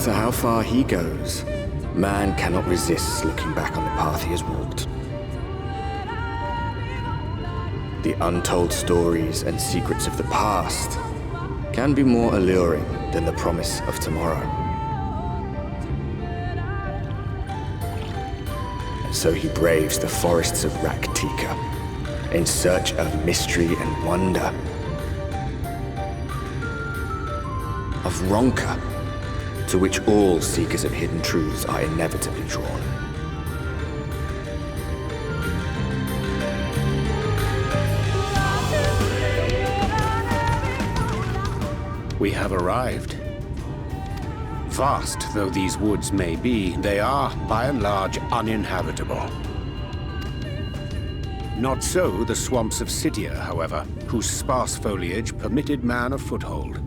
matter how far he goes, man cannot resist looking back on the path he has walked. The untold stories and secrets of the past can be more alluring than the promise of tomorrow. And so he braves the forests of Raktika in search of mystery and wonder, of Ronka, to which all seekers of hidden truths are inevitably drawn. We have arrived. Vast though these woods may be, they are, by and large, uninhabitable. Not so the swamps of Cydia, however, whose sparse foliage permitted man a foothold.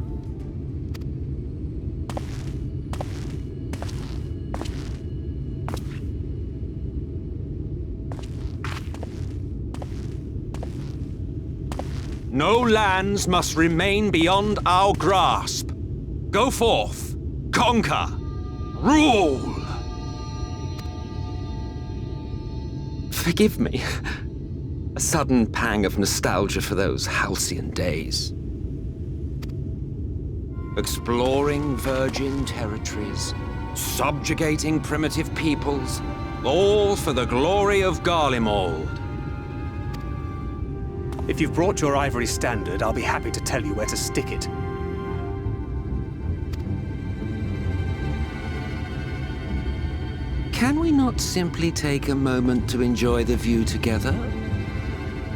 No lands must remain beyond our grasp. Go forth, conquer, rule! Forgive me. A sudden pang of nostalgia for those halcyon days. Exploring virgin territories, subjugating primitive peoples, all for the glory of Garlemald. If you've brought your ivory standard, I'll be happy to tell you where to stick it. Can we not simply take a moment to enjoy the view together?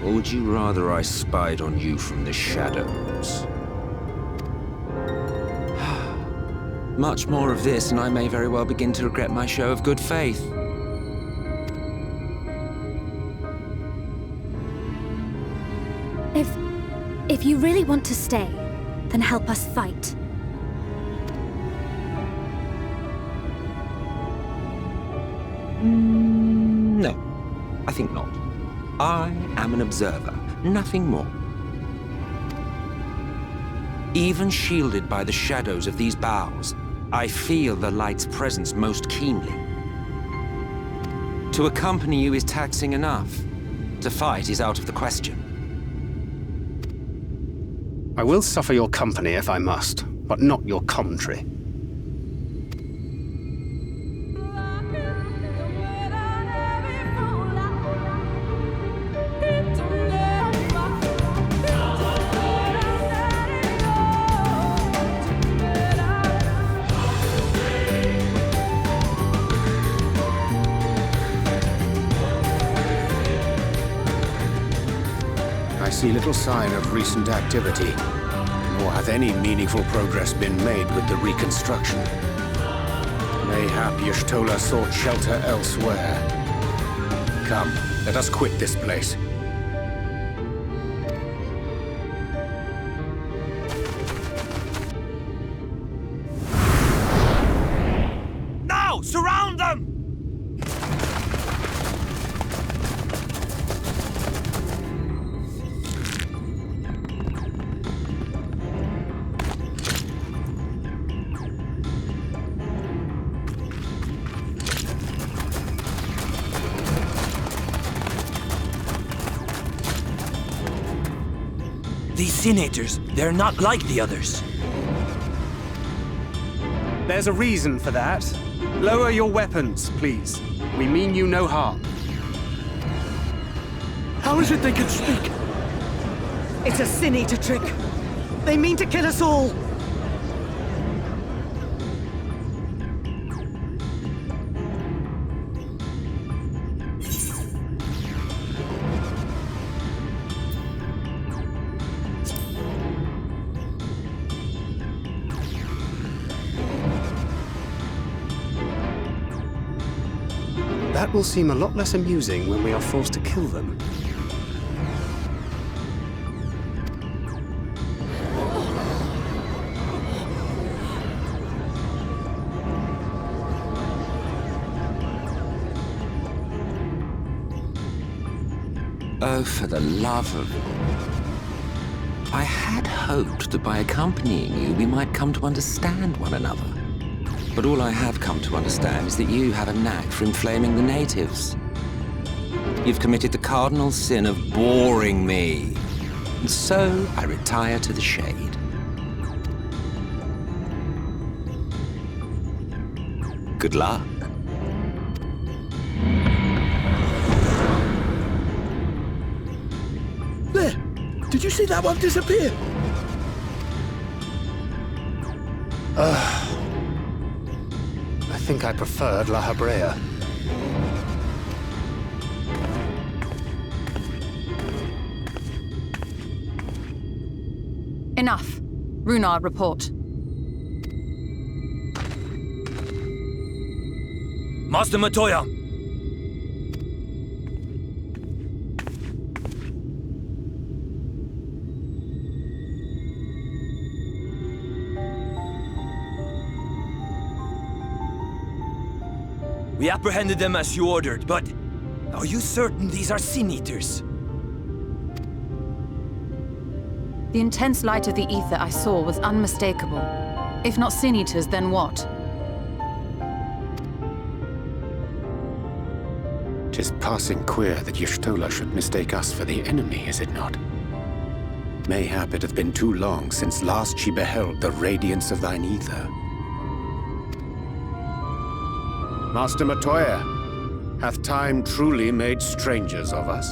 Or would you rather I spied on you from the shadows? Much more of this, and I may very well begin to regret my show of good faith. If you really want to stay, then help us fight. No, I think not. I am an observer, nothing more. Even shielded by the shadows of these boughs, I feel the light's presence most keenly. To accompany you is taxing enough. To fight is out of the question. I will suffer your company if I must, but not your commentary. I see little sign of recent activity, nor hath any meaningful progress been made with the reconstruction. Mayhap Y'shtola sought shelter elsewhere. Come, let us quit this place. Now! Surround them! These senators, they're not like the others. There's a reason for that. Lower your weapons, please. We mean you no harm. How is it they can speak? It's a Sin Eater trick. They mean to kill us all. That will seem a lot less amusing when we are forced to kill them. Oh, for the love of... I had hoped that by accompanying you, we might come to understand one another. But all I have come to understand is that you have a knack for inflaming the natives. You've committed the cardinal sin of boring me. And so I retire to the shade. Good luck. There! Did you see that one disappear? I think I preferred La Habrea. Enough. Runard, report. Master Matoya! We apprehended them as you ordered, but are you certain these are Sin Eaters? The intense light of the ether I saw was unmistakable. If not Sin Eaters, then what? 'Tis passing queer that Y'shtola should mistake us for the enemy, is it not? Mayhap it hath been too long since last she beheld the radiance of thine ether. Master Matoya, hath time truly made strangers of us?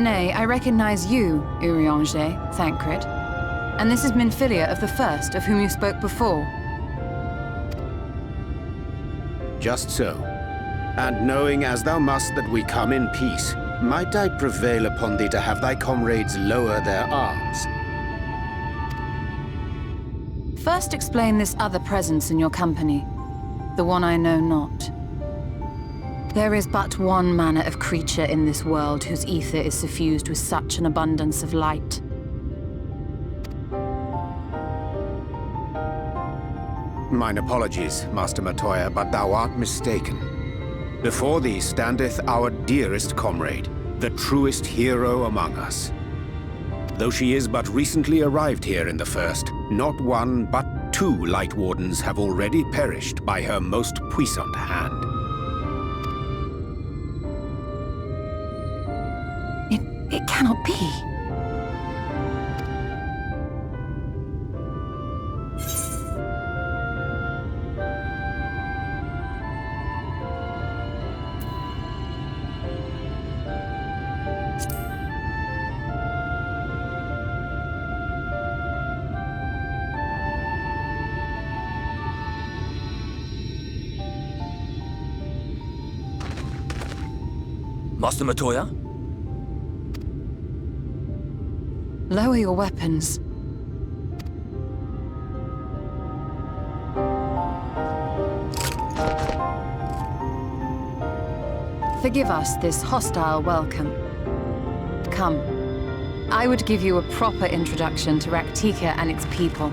Nay, I recognize you, Urianger, Thancred. And this is Minfilia of the First, of whom you spoke before. Just so. And knowing as thou must that we come in peace, might I prevail upon thee to have thy comrades lower their arms? First explain this other presence in your company, the one I know not. There is but one manner of creature in this world whose ether is suffused with such an abundance of light. Mine apologies, Master Matoya, but thou art mistaken. Before thee standeth our dearest comrade, the truest hero among us. Though she is but recently arrived here in the First, not one but two Light Wardens have already perished by her most puissant hand. It cannot be. Master Matoya? Lower your weapons. Forgive us this hostile welcome. Come. I would give you a proper introduction to Raktika and its people.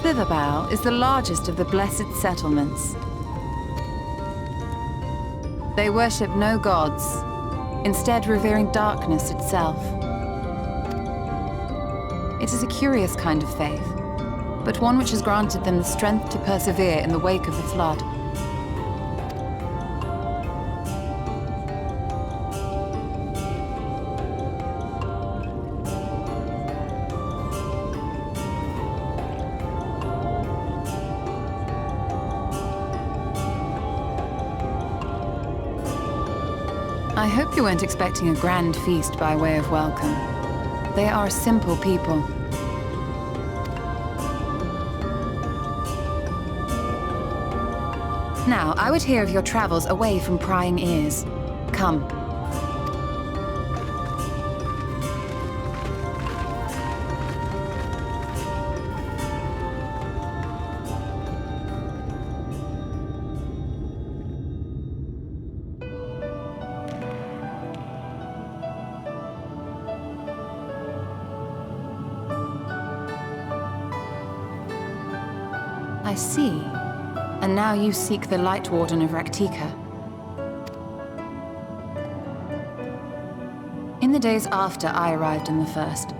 Slitherbow is the largest of the Blessed Settlements. They worship no gods, instead revering darkness itself. It is a curious kind of faith, but one which has granted them the strength to persevere in the wake of the Flood. I hope you weren't expecting a grand feast by way of welcome. They are a simple people. Now, I would hear of your travels away from prying ears. Come. I see. And now you seek the Light Warden of Raktika. In the days after I arrived in the First,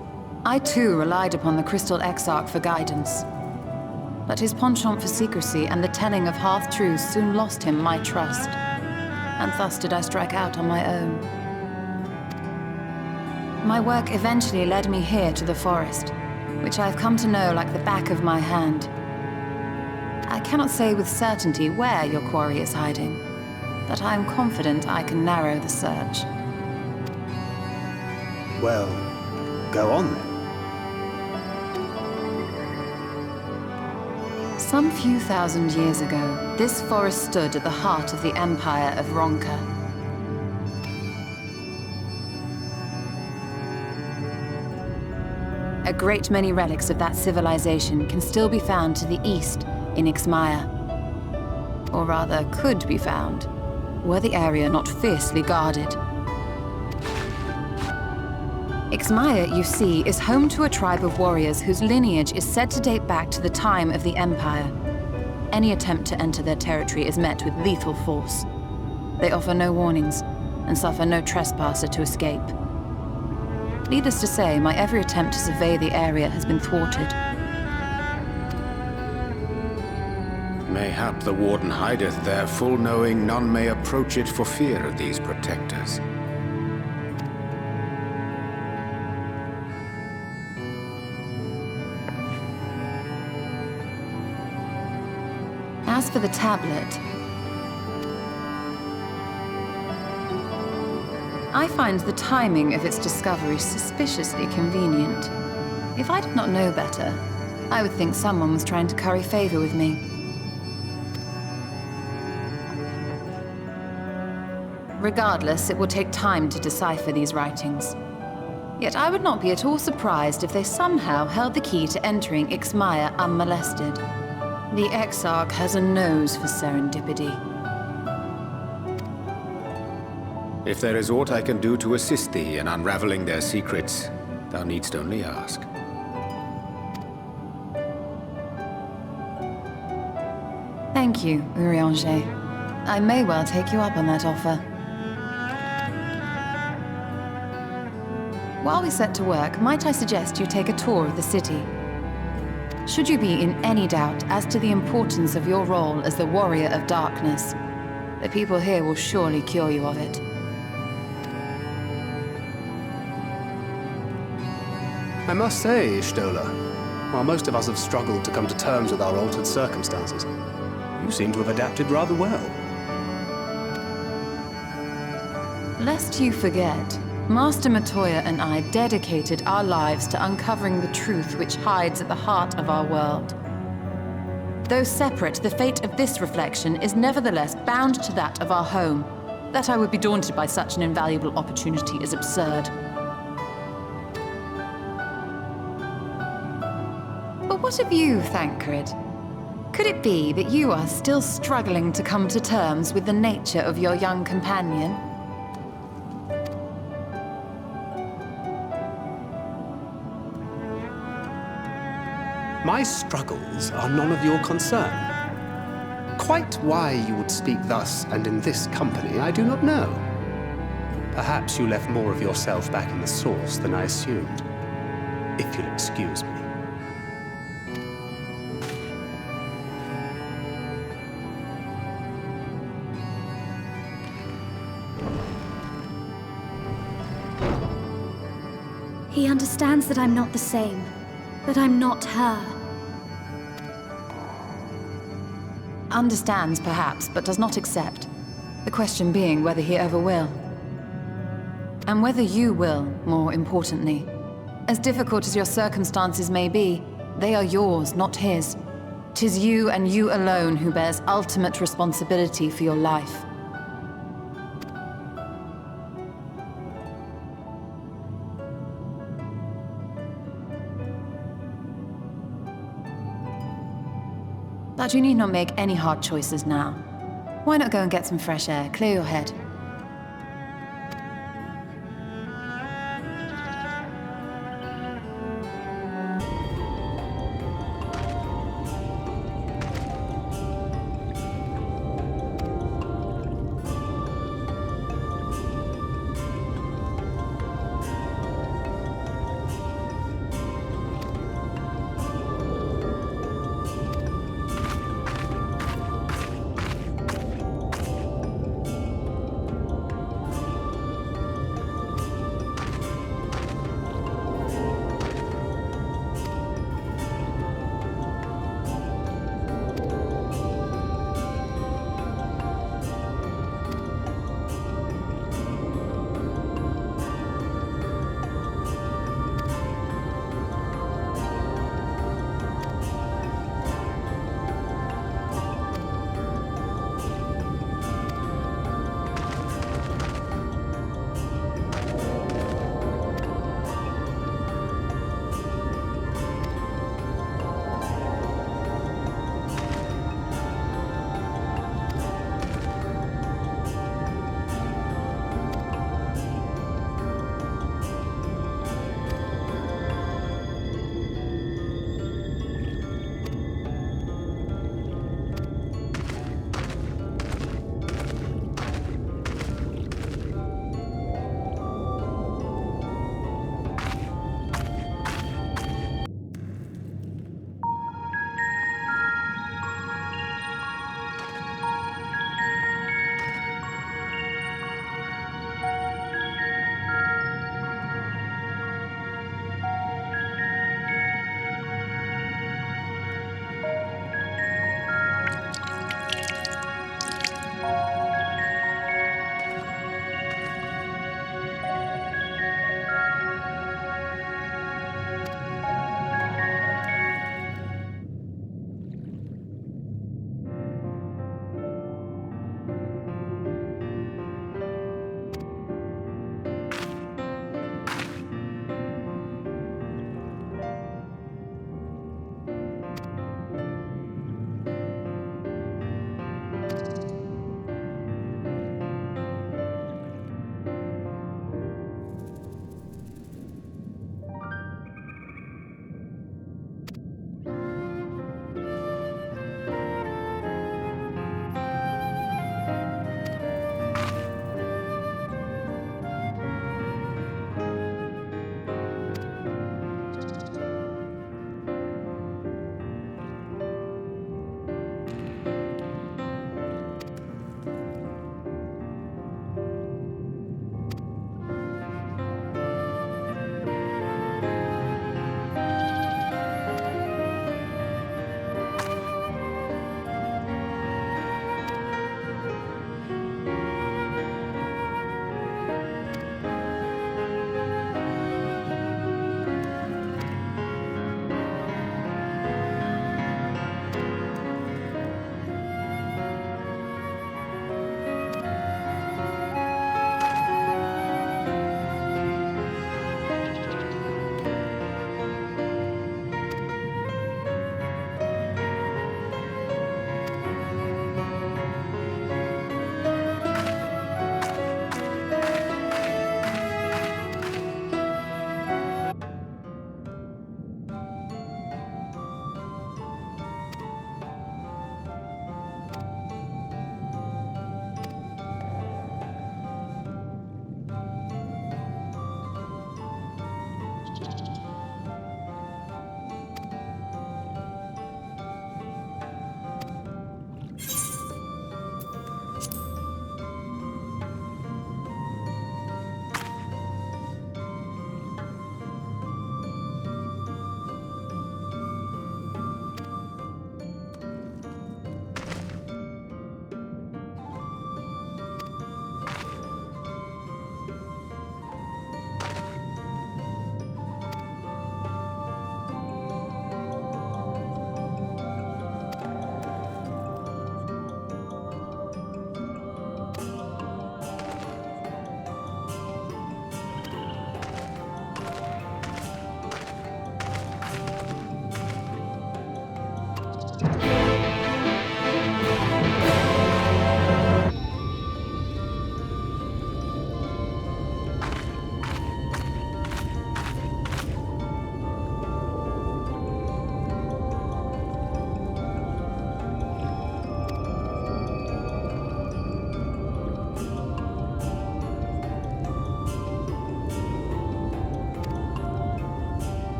I too relied upon the Crystal Exarch for guidance. But his penchant for secrecy and the telling of half-truths soon lost him my trust. And thus did I strike out on my own. My work eventually led me here to the forest, which I have come to know like the back of my hand. I cannot say with certainty where your quarry is hiding, but I am confident I can narrow the search. Well, go on then. Some few thousand years ago, this forest stood at the heart of the Empire of Ronka. A great many relics of that civilization can still be found to the east in Ixmaya. Or rather, could be found, were the area not fiercely guarded. Ixmaya, you see, is home to a tribe of warriors whose lineage is said to date back to the time of the Empire. Any attempt to enter their territory is met with lethal force. They offer no warnings, and suffer no trespasser to escape. Needless to say, my every attempt to survey the area has been thwarted. Mayhap the Warden hideth there, full knowing none may approach it for fear of these protectors. As for the tablet, I find the timing of its discovery suspiciously convenient. If I did not know better, I would think someone was trying to curry favor with me. Regardless, it will take time to decipher these writings. Yet I would not be at all surprised if they somehow held the key to entering Ixmaya unmolested. The Exarch has a nose for serendipity. If there is aught I can do to assist thee in unraveling their secrets, thou needst only ask. Thank you, Urianger. I may well take you up on that offer. While we set to work, might I suggest you take a tour of the city? Should you be in any doubt as to the importance of your role as the Warrior of Darkness, the people here will surely cure you of it. I must say, Ishtola, while most of us have struggled to come to terms with our altered circumstances, you seem to have adapted rather well. Lest you forget, Master Matoya and I dedicated our lives to uncovering the truth which hides at the heart of our world. Though separate, the fate of this reflection is nevertheless bound to that of our home. That I would be daunted by such an invaluable opportunity is absurd. But what of you, Thancred? Could it be that you are still struggling to come to terms with the nature of your young companion? My struggles are none of your concern. Quite why you would speak thus and in this company, I do not know. Perhaps you left more of yourself back in the source than I assumed. If you'll excuse me. He understands that I'm not the same. That I'm not her. Understands, perhaps, but does not accept. The question being whether he ever will. And whether you will, more importantly. As difficult as your circumstances may be, they are yours, not his. 'Tis you and you alone who bears ultimate responsibility for your life. But you need not make any hard choices now. Why not go and get some fresh air, clear your head?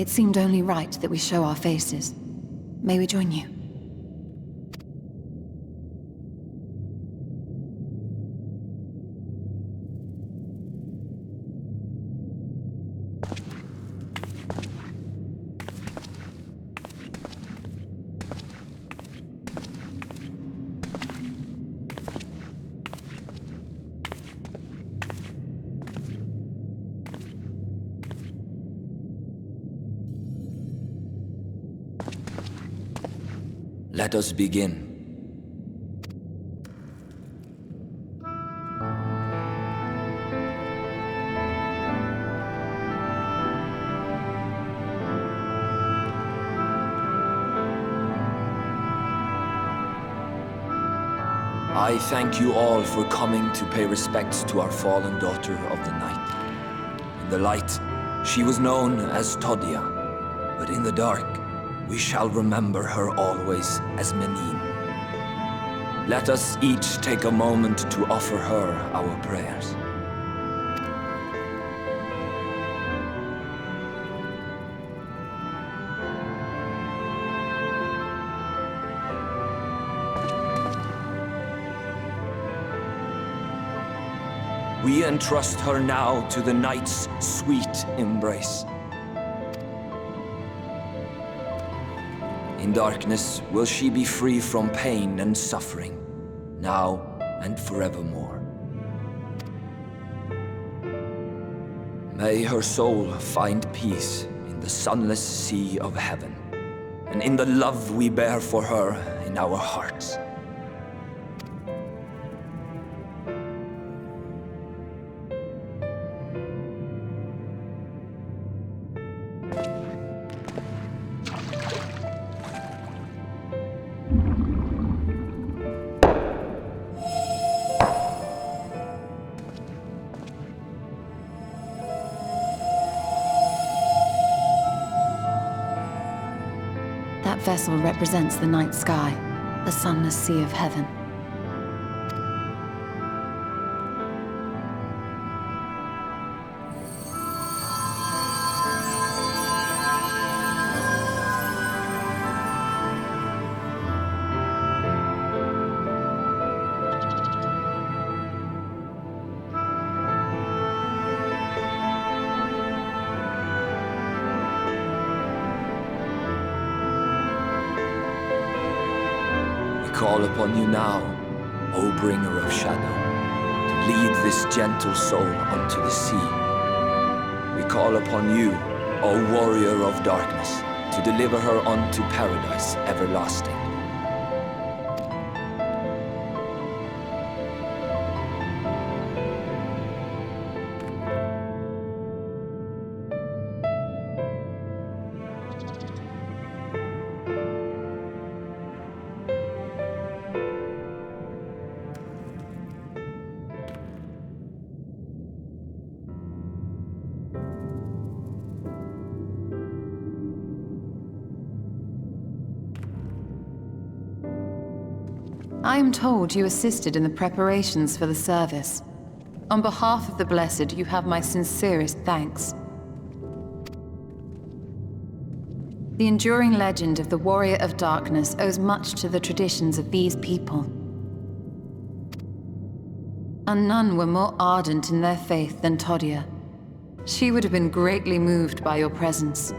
It seemed only right that we show our faces. May we join you? Let us begin. I thank you all for coming to pay respects to our fallen daughter of the night. In the light, she was known as Todia, but in the dark, we shall remember her always as Menin. Let us each take a moment to offer her our prayers. We entrust her now to the night's sweet embrace. In darkness will she be free from pain and suffering, now and forevermore. May her soul find peace in the sunless sea of heaven, and in the love we bear for her in our hearts. That vessel represents the night sky, the sunless sea of heaven. Call upon you now, O bringer of shadow, to lead this gentle soul unto the sea. We call upon you, O warrior of darkness, to deliver her unto paradise everlasting. I am told you assisted in the preparations for the service. On behalf of the Blessed, you have my sincerest thanks. The enduring legend of the Warrior of Darkness owes much to the traditions of these people. And none were more ardent in their faith than Todia. She would have been greatly moved by your presence.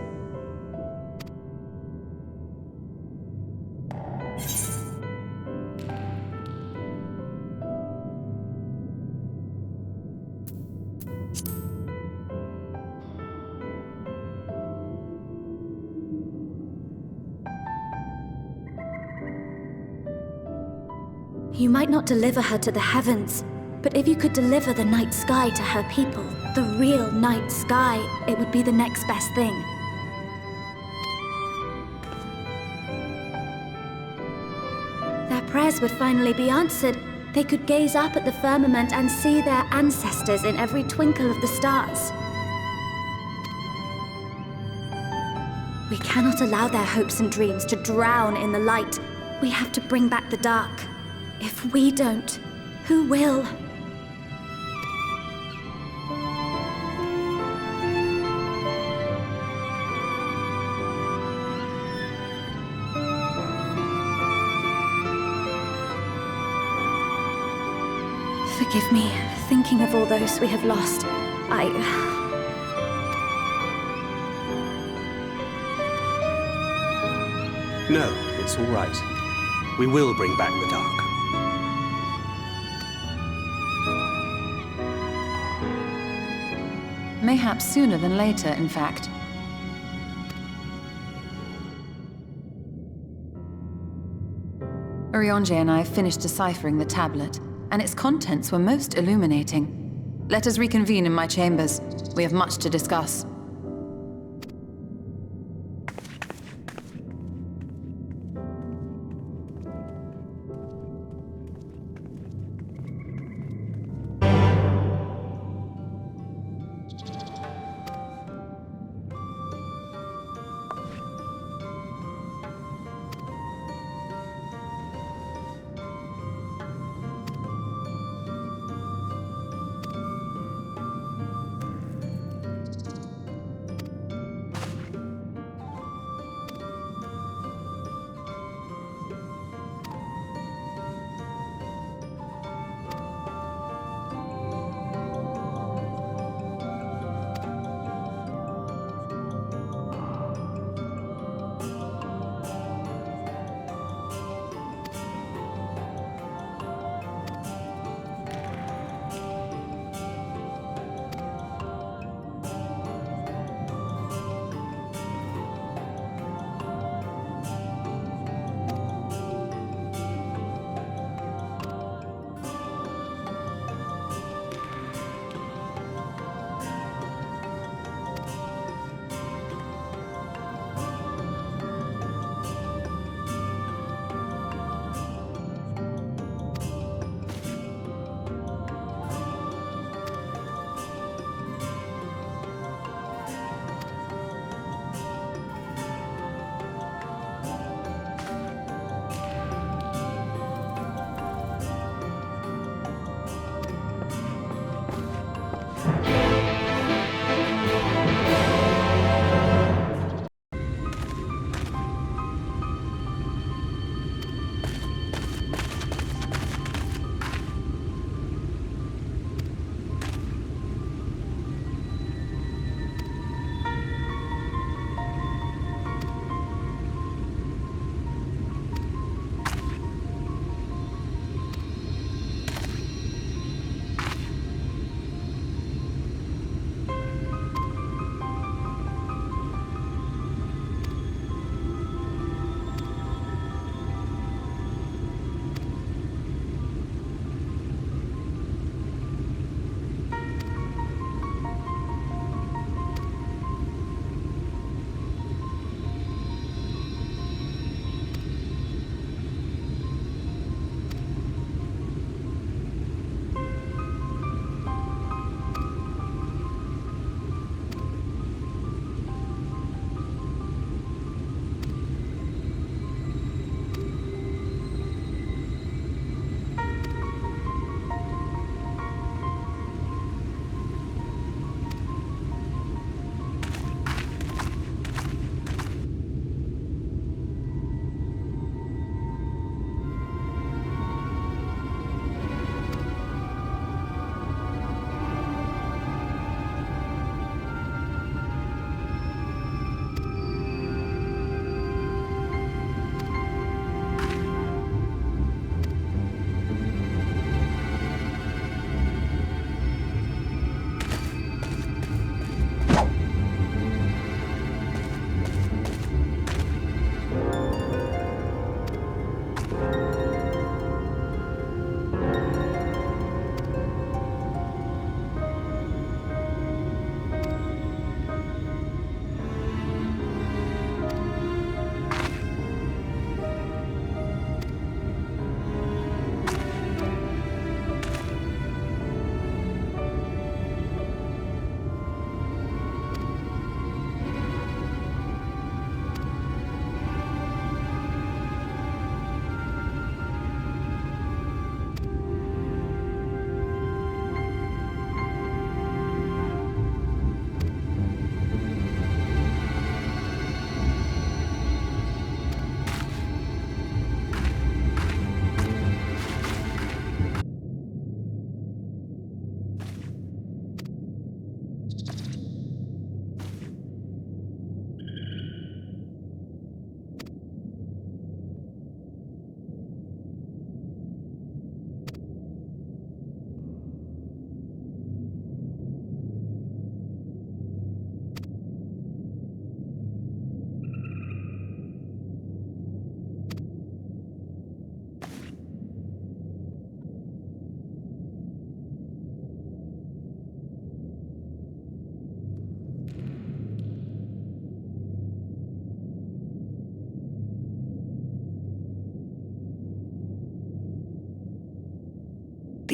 You might not deliver her to the heavens, but if you could deliver the night sky to her people, the real night sky, it would be the next best thing. Their prayers would finally be answered. They could gaze up at the firmament and see their ancestors in every twinkle of the stars. We cannot allow their hopes and dreams to drown in the light. We have to bring back the dark. If we don't, who will? Forgive me, thinking of all those we have lost. No, it's all right. We will bring back the dark. Mayhaps sooner than later, in fact. Urianger and I have finished deciphering the tablet, and its contents were most illuminating. Let us reconvene in my chambers. We have much to discuss.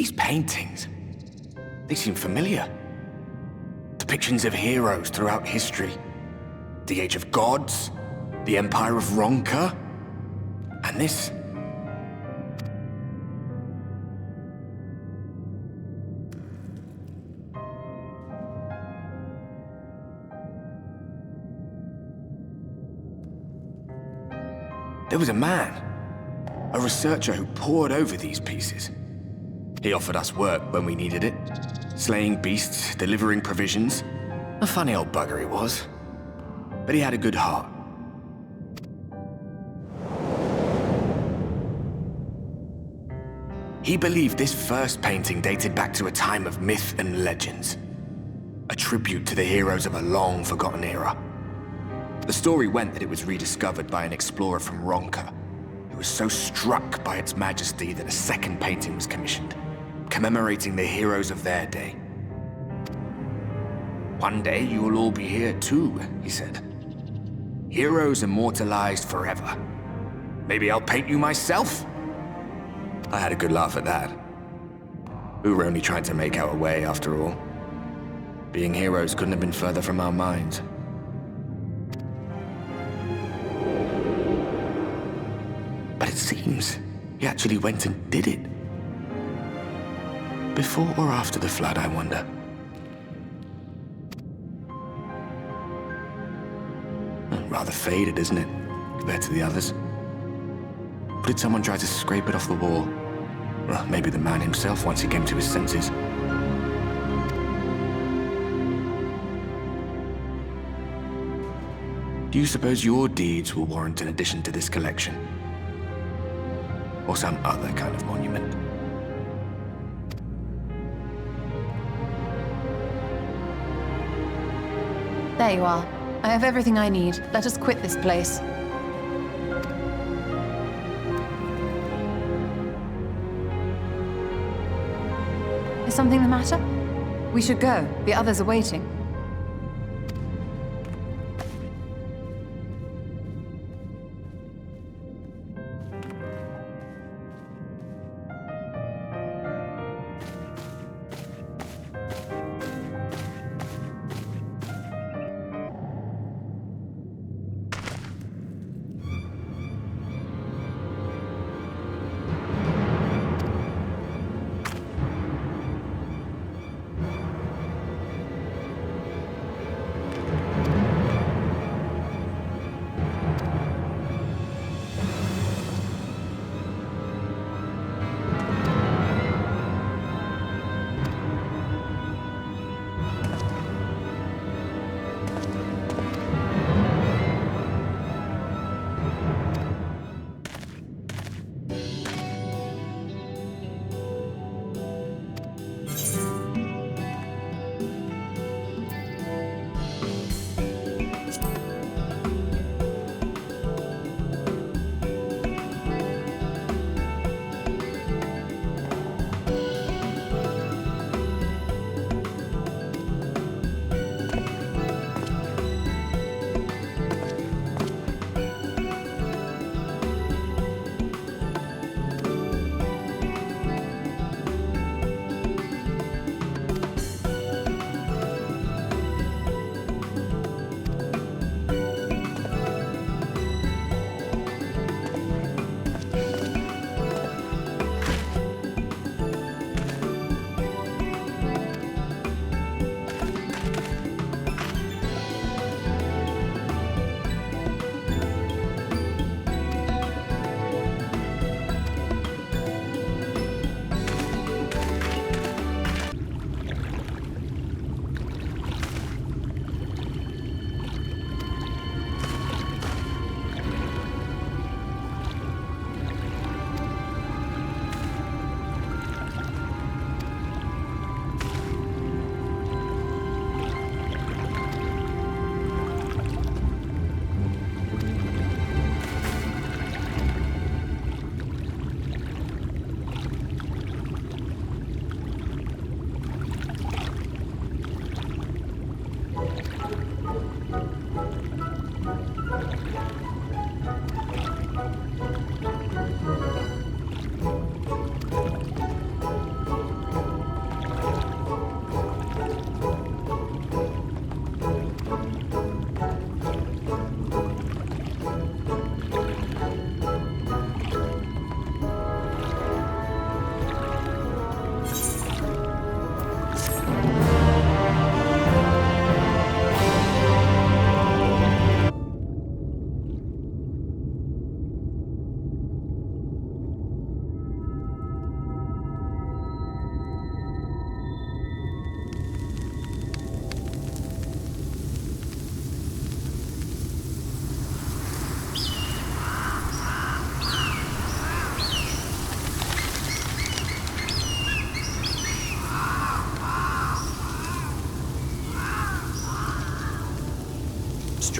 these paintings, they seem familiar. Depictions of heroes throughout history. The Age of Gods, the Empire of Ronka, and this. There was a man, a researcher who pored over these pieces. He offered us work when we needed it, slaying beasts, delivering provisions. A funny old bugger he was, but he had a good heart. He believed this first painting dated back to a time of myth and legends, a tribute to the heroes of a long-forgotten era. The story went that it was rediscovered by an explorer from Ronka, who was so struck by its majesty that a second painting was commissioned, commemorating the heroes of their day. One day you will all be here too, he said. Heroes immortalized forever. Maybe I'll paint you myself? I had a good laugh at that. We were only trying to make our way after all. Being heroes couldn't have been further from our minds. But it seems he actually went and did it. Before or after the flood, I wonder. Rather faded, isn't it, compared to the others? Or did someone try to scrape it off the wall? Well, maybe the man himself once he came to his senses. Do you suppose your deeds will warrant an addition to this collection? Or some other kind of monument? There you are. I have everything I need. Let us quit this place. Is something the matter? We should go. The others are waiting.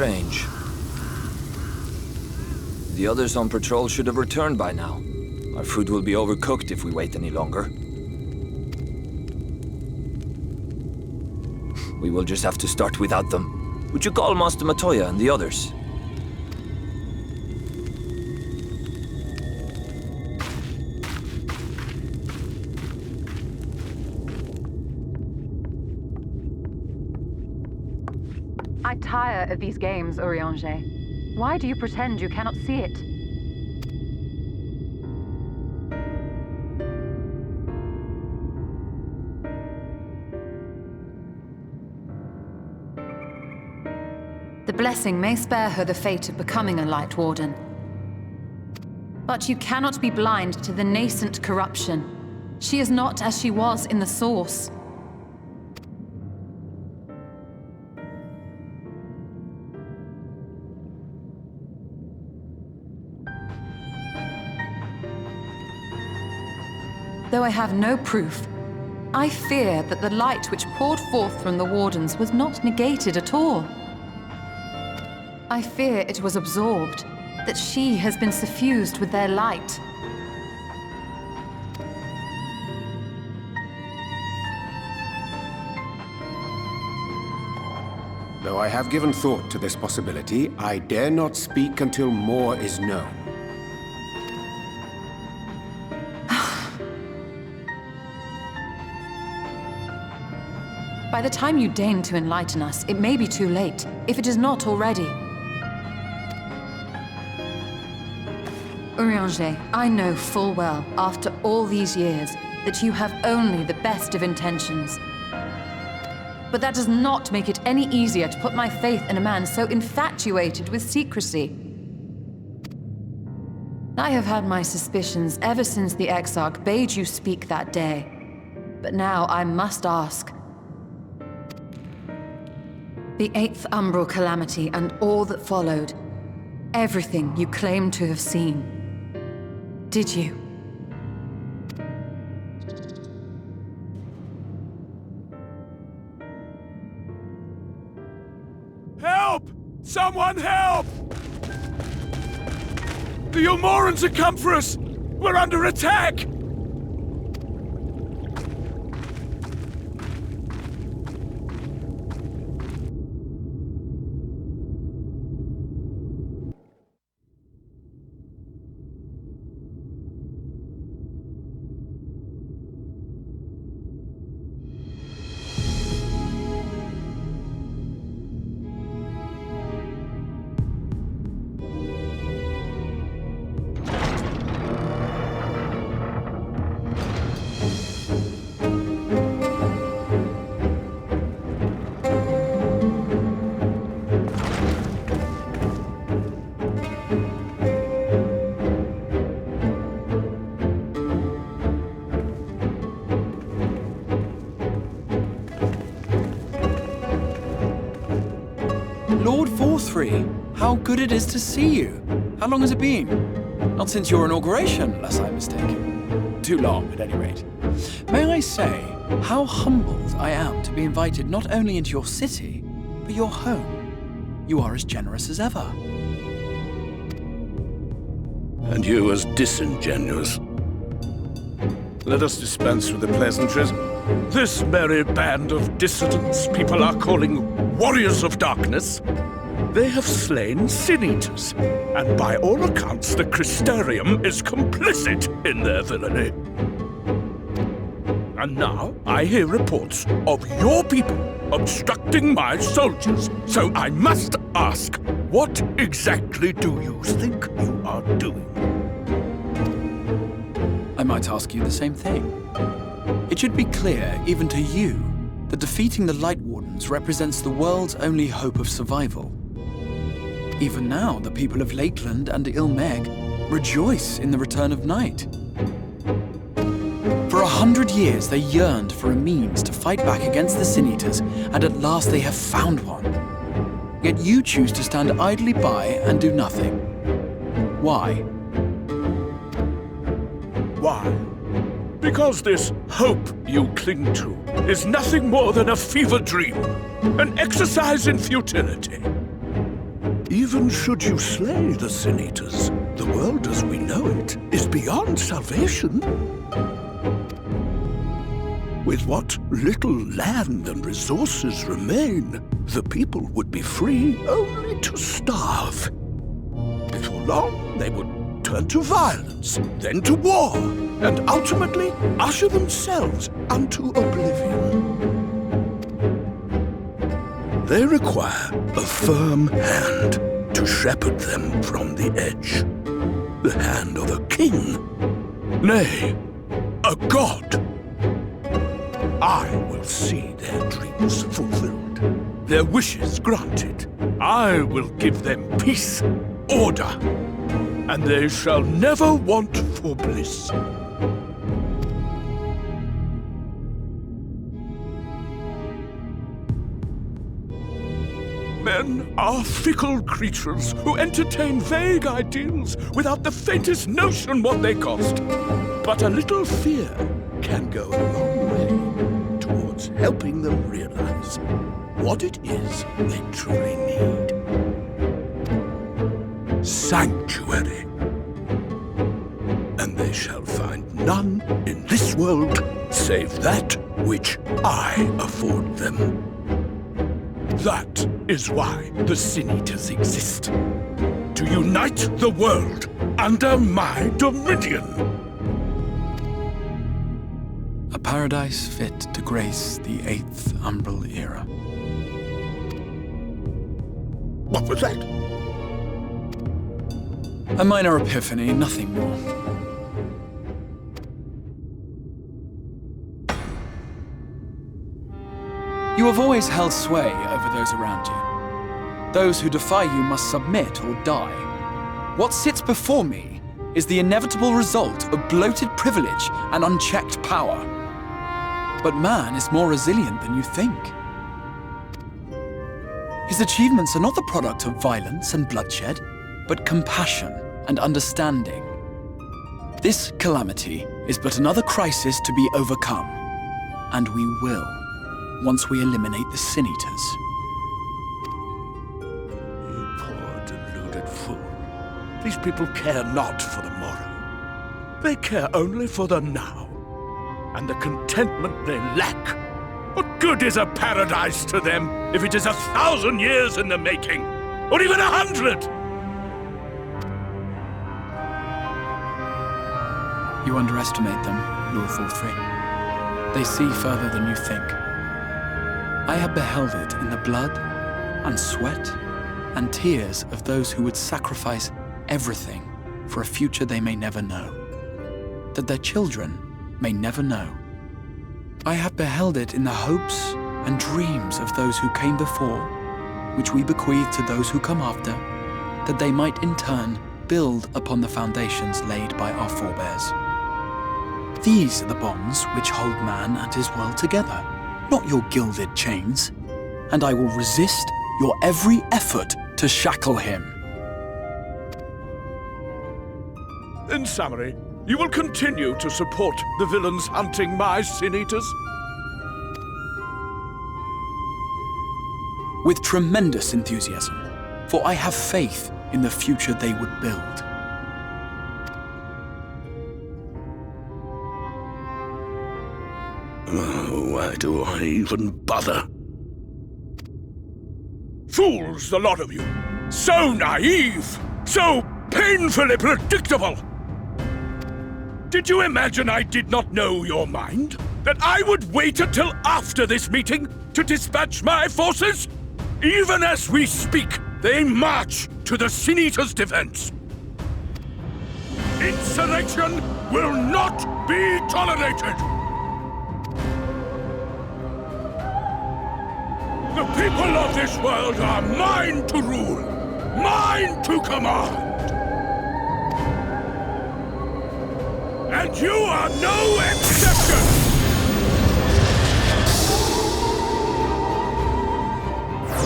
Strange. The others on patrol should have returned by now. Our food will be overcooked if we wait any longer. We will just have to start without them. Would you call Master Matoya and the others? I tire of these games, Urianger. Why do you pretend you cannot see it? The blessing may spare her the fate of becoming a Light Warden. But you cannot be blind to the nascent corruption. She is not as she was in the Source. Though I have no proof, I fear that the light which poured forth from the Wardens was not negated at all. I fear it was absorbed, that she has been suffused with their light. Though I have given thought to this possibility, I dare not speak until more is known. By the time you deign to enlighten us, it may be too late, if it is not already. Urianger, I know full well, after all these years, that you have only the best of intentions. But that does not make it any easier to put my faith in a man so infatuated with secrecy. I have had my suspicions ever since the Exarch bade you speak that day. But now I must ask. The 8th Umbral Calamity and all that followed. Everything you claim to have seen. Did you? Help! Someone help! The Ilmorans have come for us! We're under attack! Lord Forthry, how good it is to see you. How long has it been? Not since your inauguration, unless I'm mistaken. Too long, at any rate. May I say, how humbled I am to be invited not only into your city, but your home. You are as generous as ever. And you as disingenuous. Let us dispense with the pleasantries. This merry band of dissidents people are calling warriors of darkness. They have slain sin-eaters, and by all accounts the Crystarium is complicit in their villainy. And now I hear reports of your people obstructing my soldiers, so I must ask, what exactly do you think you are doing? I might ask you the same thing. It should be clear, even to you, that defeating the Light Wardens represents the world's only hope of survival. Even now, the people of Lakeland and Ilmeg rejoice in the return of night. For 100 years, they yearned for a means to fight back against the Sin-Eaters, and at last they have found one. Yet you choose to stand idly by and do nothing. Why? Why? Because this hope you cling to is nothing more than a fever dream, an exercise in futility. Even should you slay the Sin Eaters, the world as we know it is beyond salvation. With what little land and resources remain, the people would be free only to starve. Before long, they would turn to violence, then to war, and ultimately usher themselves unto oblivion. They require a firm hand to shepherd them from the edge. The hand of a king, nay, a god. I will see their dreams fulfilled, their wishes granted. I will give them peace, order, and they shall never want for bliss. Men are fickle creatures who entertain vague ideals without the faintest notion what they cost. But a little fear can go a long way towards helping them realize what it is they truly need. Sanctuary. And they shall find none in this world save that which I afford them. That is why the Sin Eaters exist. To unite the world under my dominion. A paradise fit to grace the 8th Umbral Era. What was that? A minor epiphany, nothing more. You have always held sway over those around you. Those who defy you must submit or die. What sits before me is the inevitable result of bloated privilege and unchecked power. But man is more resilient than you think. His achievements are not the product of violence and bloodshed, but compassion and understanding. This calamity is but another crisis to be overcome, and we will, once we eliminate the Sin Eaters. You poor deluded fool. These people care not for the morrow. They care only for the now, and the contentment they lack. What good is a paradise to them if it is 1,000 years in the making, or even 100? You underestimate them, Lord Thorthry. They see further than you think. I have beheld it in the blood and sweat and tears of those who would sacrifice everything for a future they may never know, that their children may never know. I have beheld it in the hopes and dreams of those who came before, which we bequeath to those who come after, that they might in turn build upon the foundations laid by our forebears. These are the bonds which hold man and his world together, not your gilded chains, and I will resist your every effort to shackle him. In summary, you will continue to support the villains hunting my Sin Eaters? With tremendous enthusiasm, for I have faith in the future they would build. Oh, why do I even bother? Fools, the lot of you! So naive! So painfully predictable! Did you imagine I did not know your mind? That I would wait until after this meeting to dispatch my forces? Even as we speak, they march to the Sin Eaters' defense. Insurrection will not be tolerated! The people of this world are mine to rule, mine to command. And you are no exception!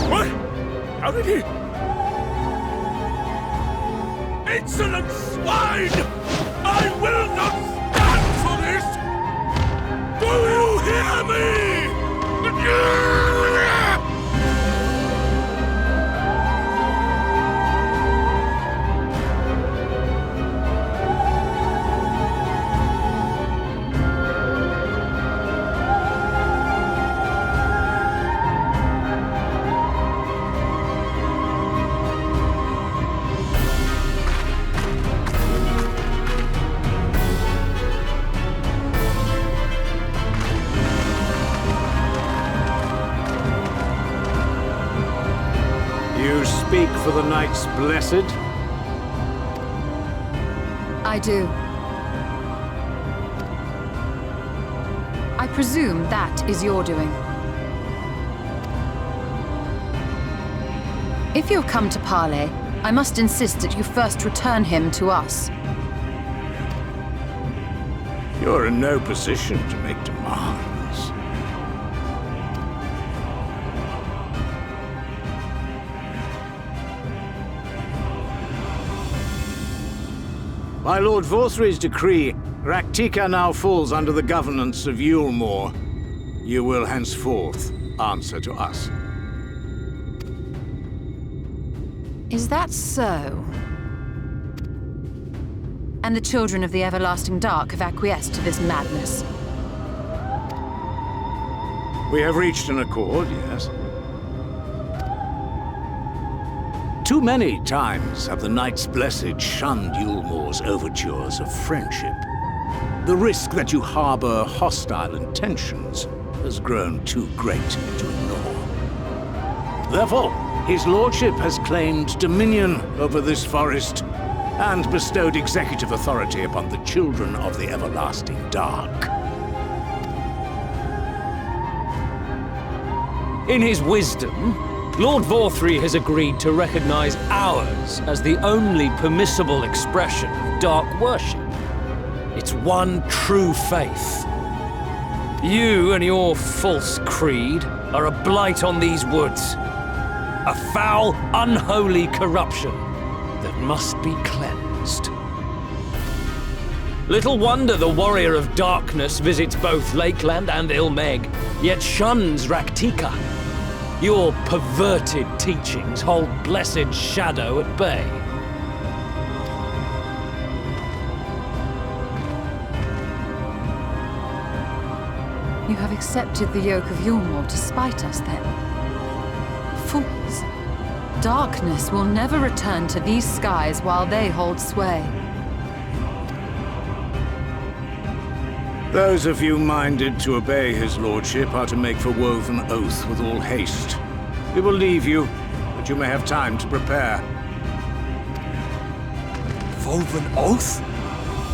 What? How did he... Insolent swine! I will not stand for this! Do you hear me? for the Knights Blessed? I do. I presume that is your doing. If you've come to parley, I must insist that you first return him to us. You're in no position to make demands. By Lord Vorthry's decree, Raktika now falls under the governance of Yulmore. You will henceforth answer to us. Is that so? And the children of the Everlasting Dark have acquiesced to this madness? We have reached an accord, yes. Too many times have the Knights Blessed shunned Yulmore's overtures of friendship. The risk that you harbor hostile intentions has grown too great to ignore. Therefore, his lordship has claimed dominion over this forest and bestowed executive authority upon the children of the Everlasting Dark. In his wisdom, Lord Vorthry has agreed to recognize ours as the only permissible expression of dark worship. It's one true faith. You and your false creed are a blight on these woods. A foul, unholy corruption that must be cleansed. Little wonder the Warrior of Darkness visits both Lakeland and Ilmeg, yet shuns Raktika. Your perverted teachings hold blessed Shadow at bay. You have accepted the yoke of Yulmore to spite us, then? Fools. Darkness will never return to these skies while they hold sway. Those of you minded to obey his lordship are to make for Woven Oath with all haste. We will leave you, but you may have time to prepare. Woven Oath?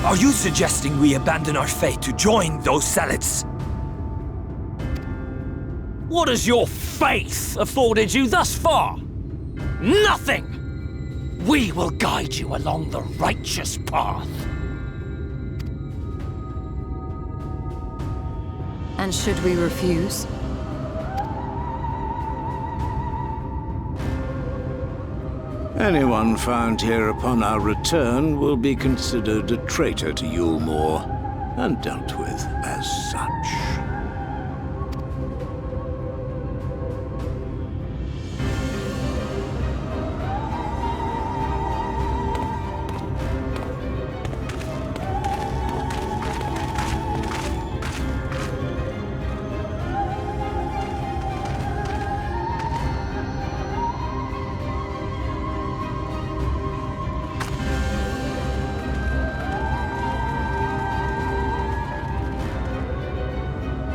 Are you suggesting we abandon our fate to join those zealots? What has your faith afforded you thus far? Nothing! We will guide you along the righteous path. And should we refuse? Anyone found here upon our return will be considered a traitor to Yulmore, and dealt with as such.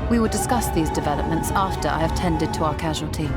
We will discuss these developments after I have tended to our casualty.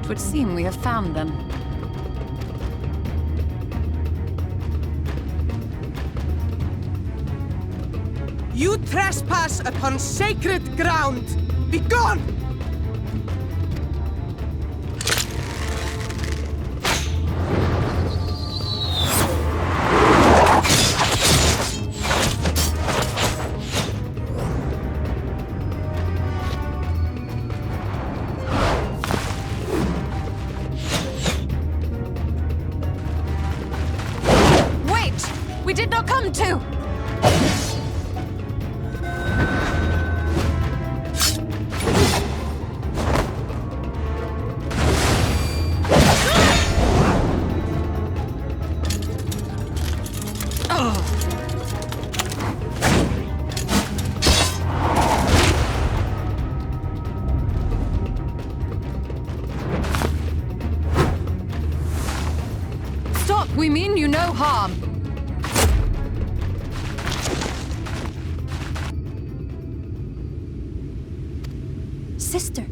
would seem we have found them. You trespass upon sacred ground! Be gone! Wait! We did not come to! Stop! We mean you no harm. Sister,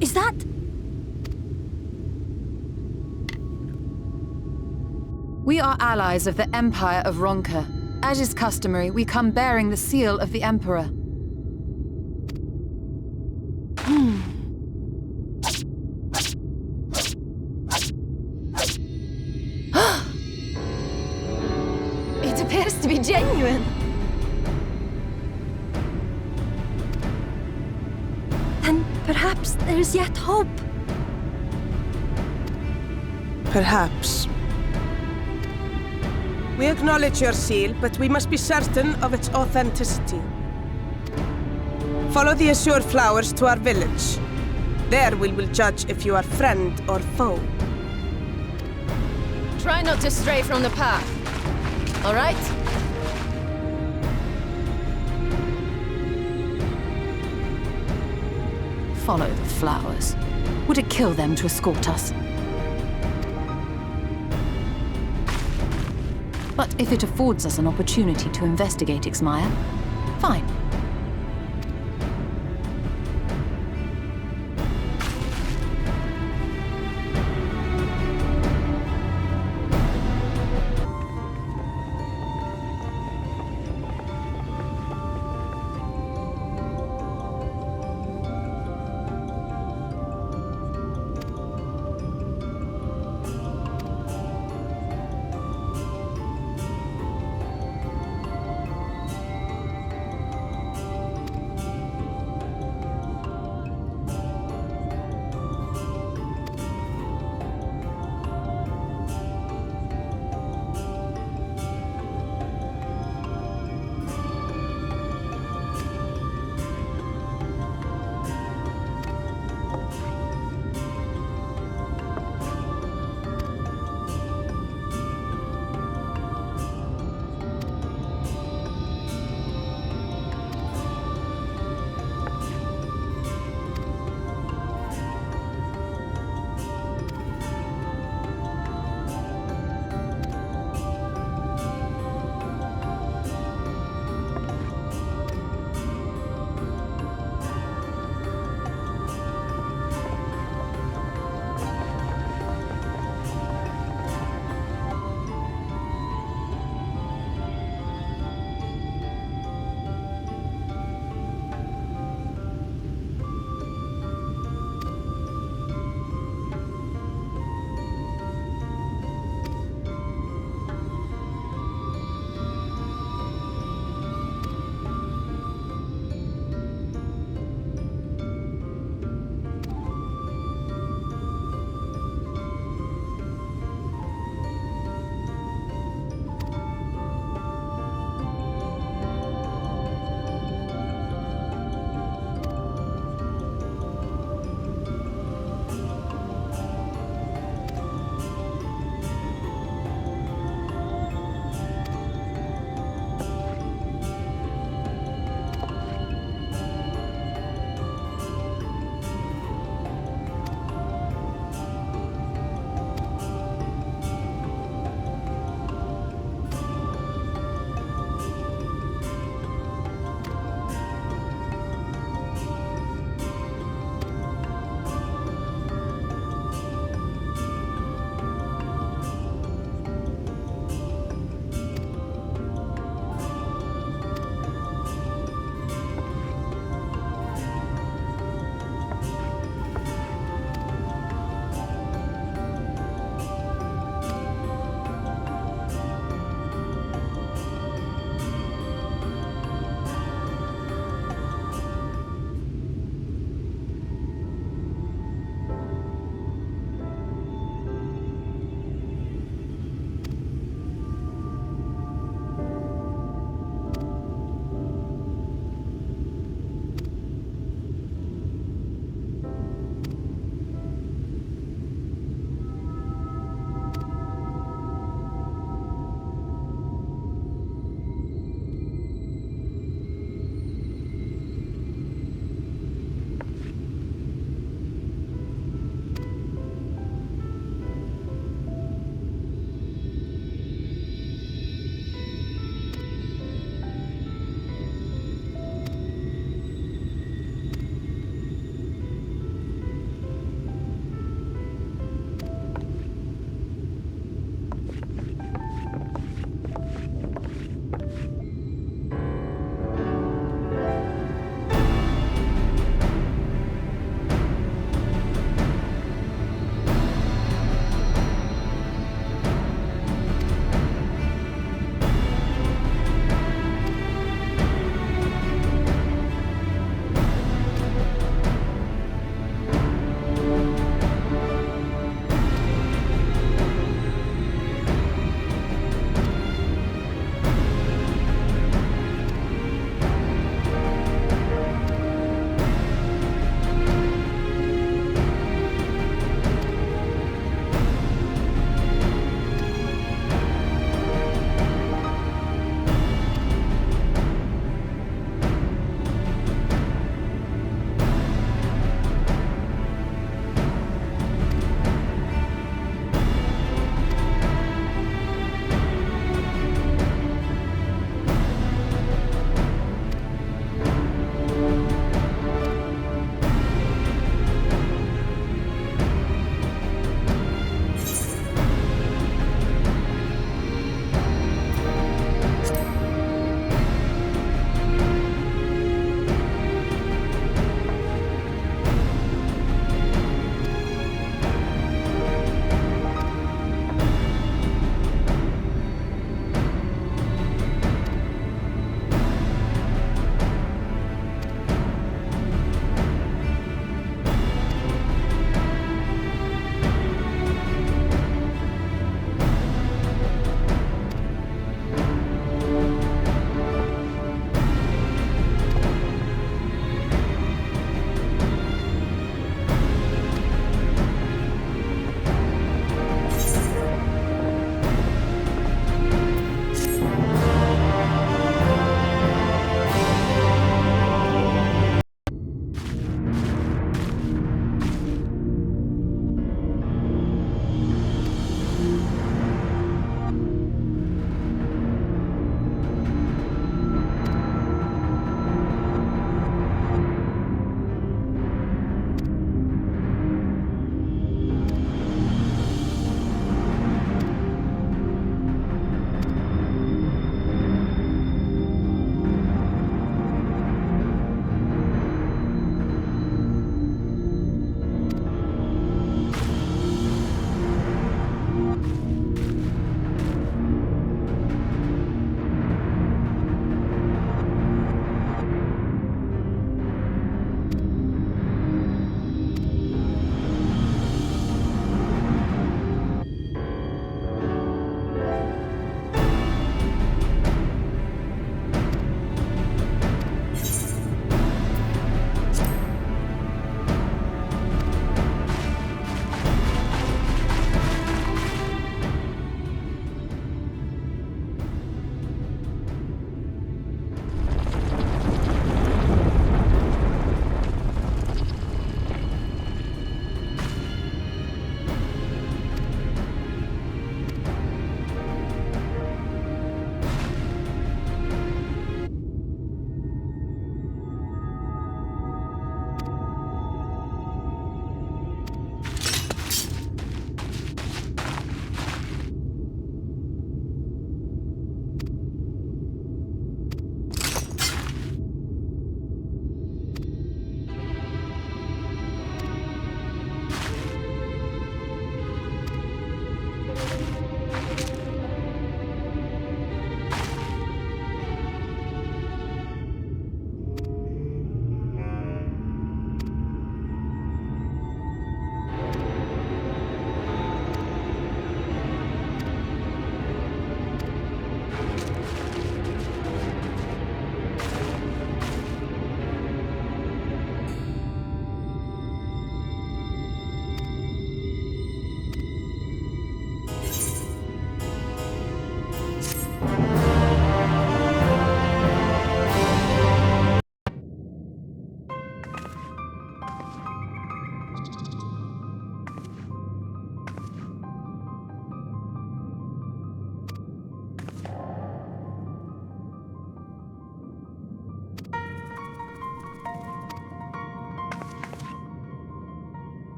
is that... We are allies of the Empire of Ronka. As is customary, we come bearing the seal of the Emperor. It appears to be genuine. Then perhaps there is yet hope. Perhaps. We acknowledge your seal, but we must be certain of its authenticity. Follow the azure flowers to our village. There we will judge if you are friend or foe. Try not to stray from the path. All right? Follow the flowers. Would it kill them to escort us? But if it affords us an opportunity to investigate Ixmaya, fine.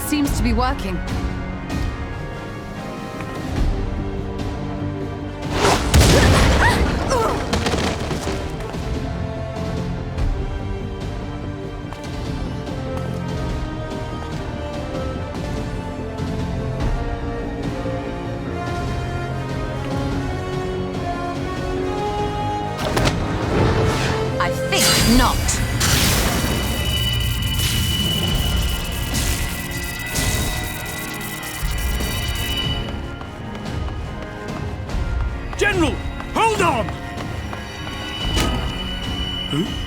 Seems to be working. I think not. General, hold on! Huh?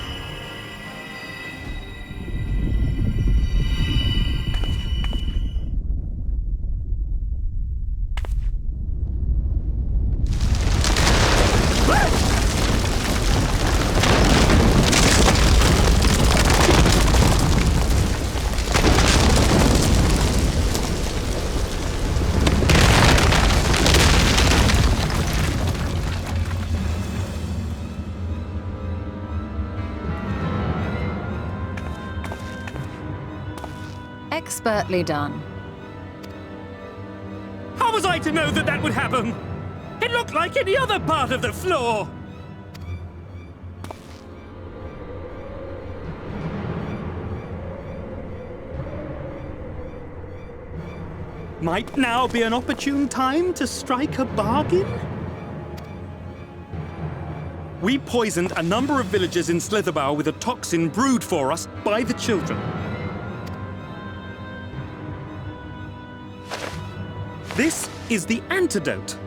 Expertly done. How was I to know that that would happen? It looked like any other part of the floor! Might now be an opportune time to strike a bargain? We poisoned a number of villagers in Slitherbough with a toxin brewed for us by the children. This is the antidote.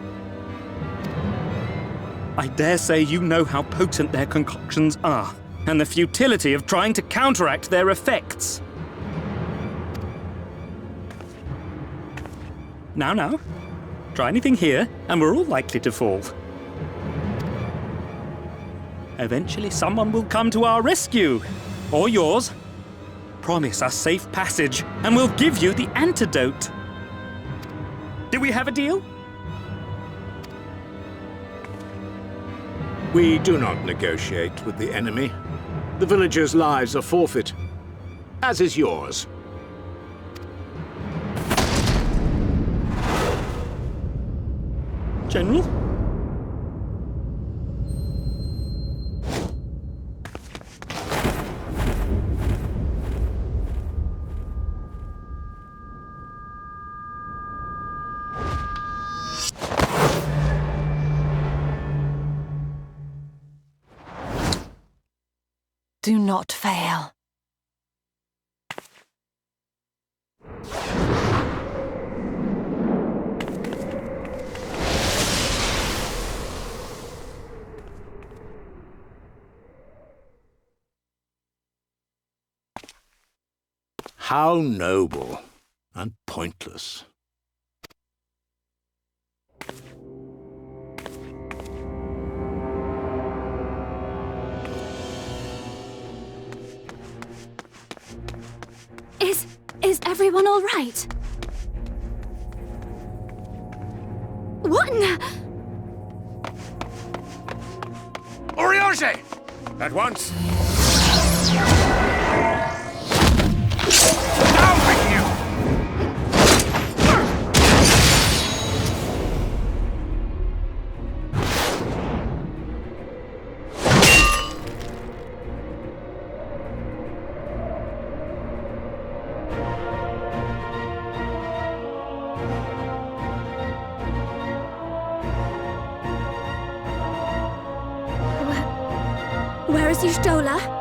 I dare say you know how potent their concoctions are, and the futility of trying to counteract their effects. Now, try anything here, and we're all likely to fall. Eventually someone will come to our rescue, or yours. Promise us safe passage, and we'll give you the antidote. Do we have a deal? We do not negotiate with the enemy. The villagers' lives are forfeit, as is yours. General? Do not fail. How noble and pointless. Is everyone all right? What in the... Orioge! At once! Down with you! Where is Y'shtola?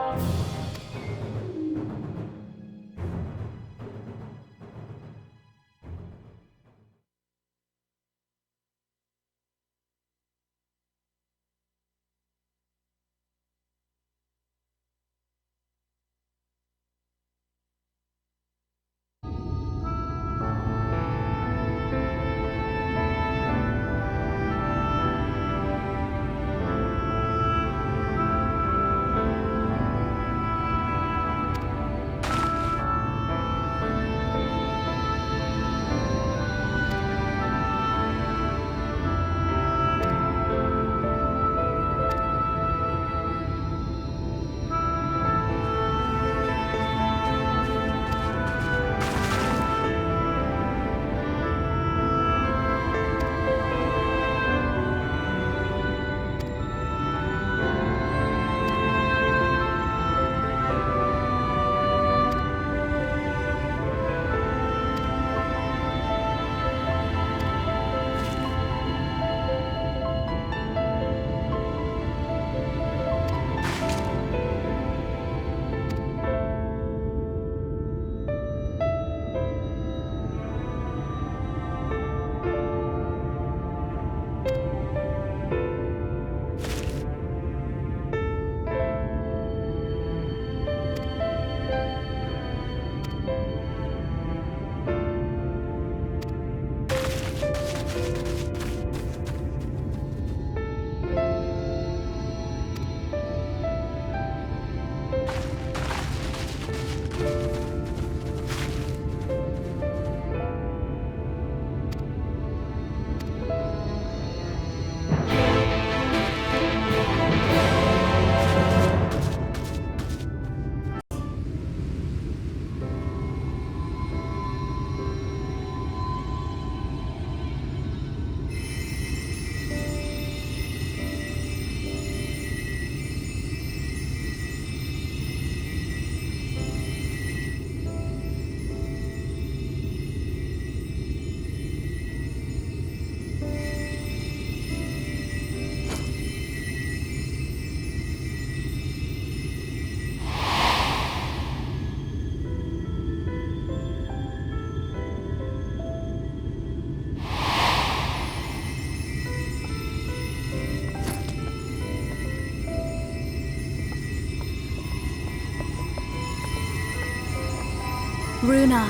Runa,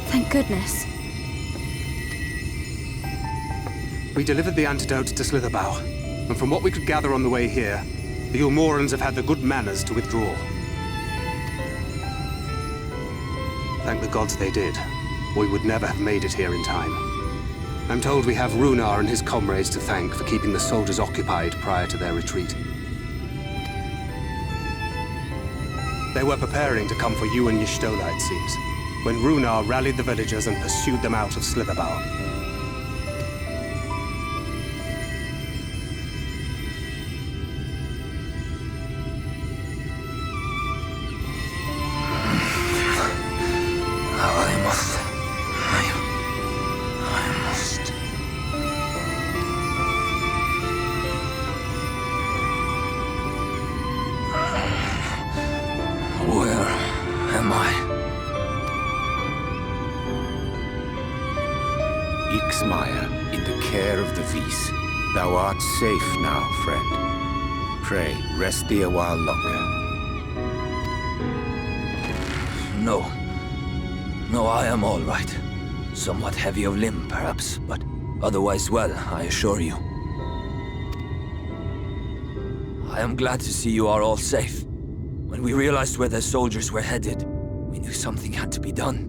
thank goodness. We delivered the antidote to Slitherbough, and from what we could gather on the way here, the Ulmorans have had the good manners to withdraw. Thank the gods they did, or we would never have made it here in time. I'm told we have Runar and his comrades to thank for keeping the soldiers occupied prior to their retreat. They were preparing to come for you and Y'shtola, it seems, when Runar rallied the villagers and pursued them out of Slitherbough. In the care of the Vis. Thou art safe now, friend. Pray, rest thee a while longer. No, I am all right. Somewhat heavy of limb, perhaps, but otherwise well, I assure you. I am glad to see you are all safe. When we realized where the soldiers were headed, we knew something had to be done.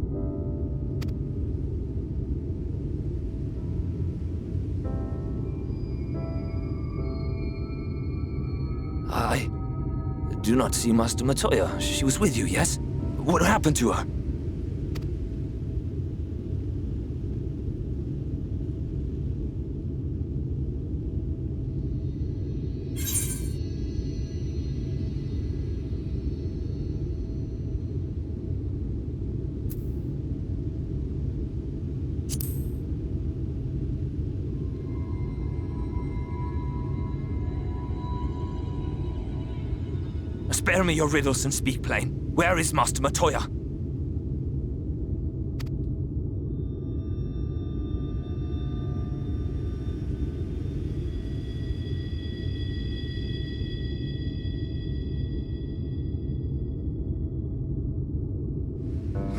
I do not see Master Matoya. She was with you, yes? What happened to her? Spare me your riddles and speak plain. Where is Master Matoya?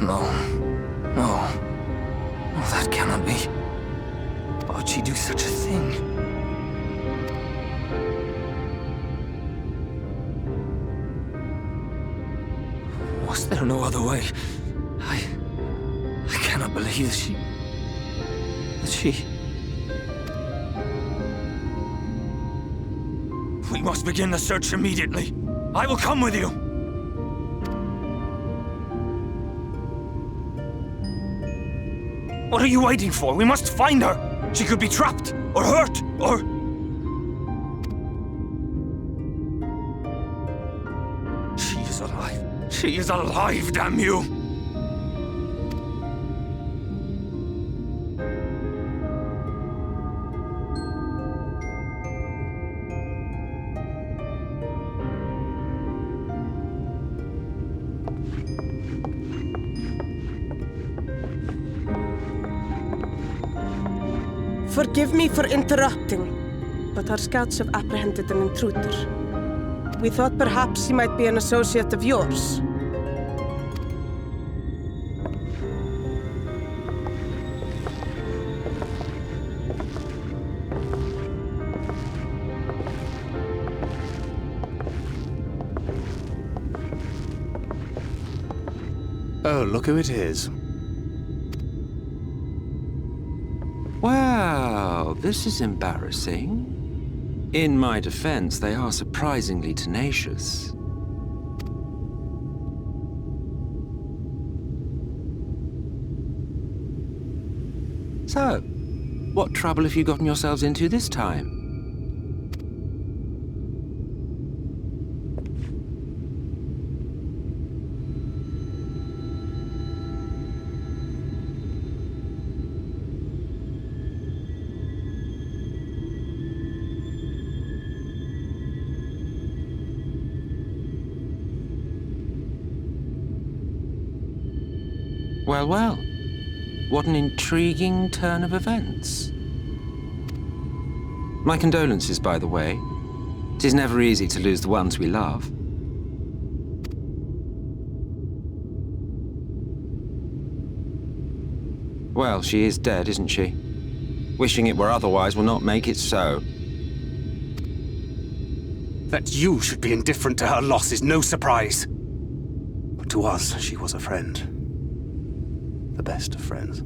No. No. No, that cannot be. Why would she do such a thing? Was there no other way? I cannot believe that she... We must begin the search immediately. I will come with you. What are you waiting for? We must find her. She could be trapped, or hurt, or... She is alive. She is alive, damn you! Forgive me for interrupting, but our scouts have apprehended an intruder. We thought perhaps he might be an associate of yours. Oh, look who it is. Well, this is embarrassing. In my defense, they are surprisingly tenacious. So, what trouble have you gotten yourselves into this time? Well, well. What an intriguing turn of events. My condolences, by the way. It is never easy to lose the ones we love. Well, she is dead, isn't she? Wishing it were otherwise will not make it so. That you should be indifferent to her loss is no surprise. But to us, she was a friend. The best of friends.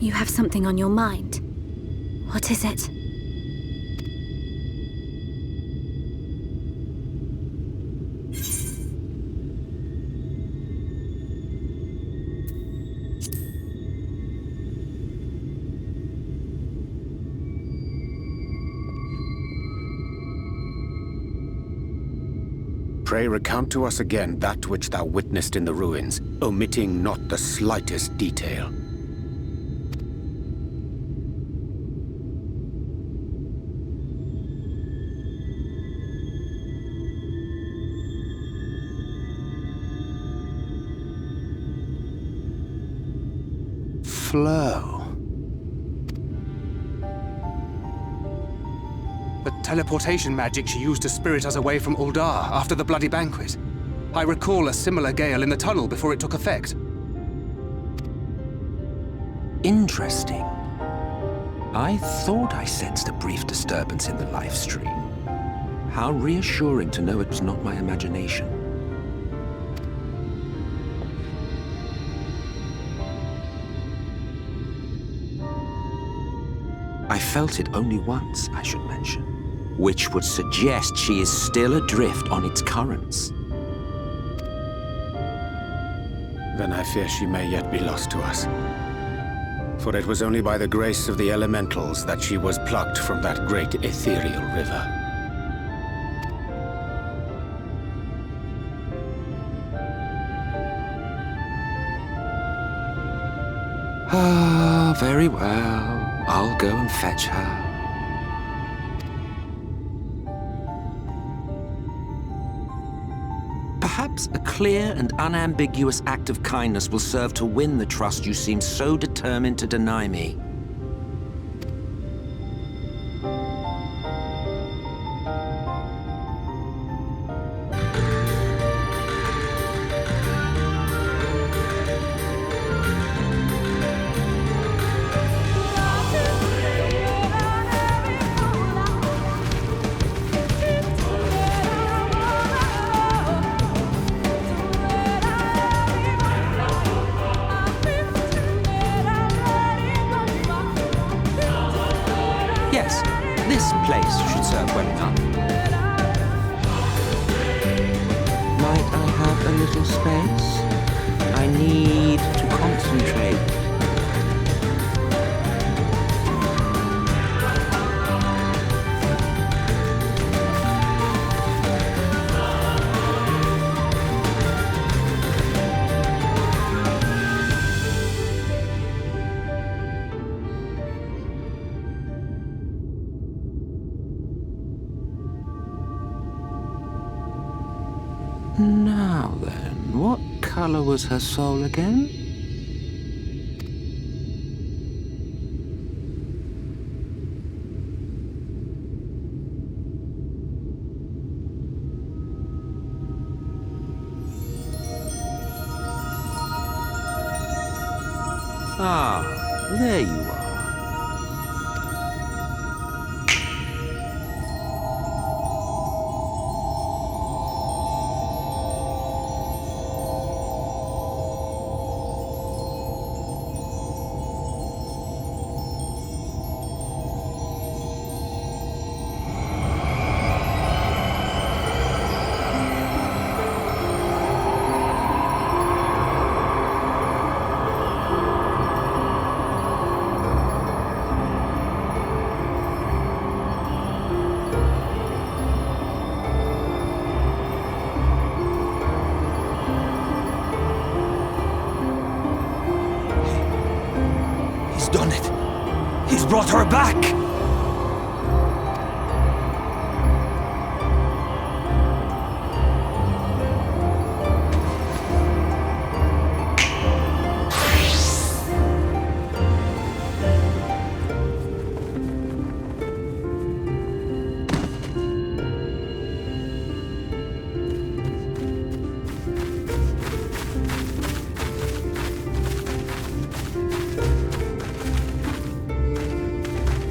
You have something on your mind. What is it? Pray recount to us again that which thou witnessed in the ruins, omitting not the slightest detail. Flow. The teleportation magic she used to spirit us away from Uldar after the bloody banquet. I recall a similar gale in the tunnel before it took effect. Interesting. I thought I sensed a brief disturbance in the live stream. How reassuring to know it was not my imagination. I felt it only once, I should mention, which would suggest she is still adrift on its currents. Then I fear she may yet be lost to us. For it was only by the grace of the elementals that she was plucked from that great ethereal river. Ah, very well. I'll go and fetch her. Perhaps a clear and unambiguous act of kindness will serve to win the trust you seem so determined to deny me. Yes, this place should serve well enough. Might I have a little space? I need to concentrate. Now then, what color was her soul again? Ah, there you are. Done it! He's brought her back!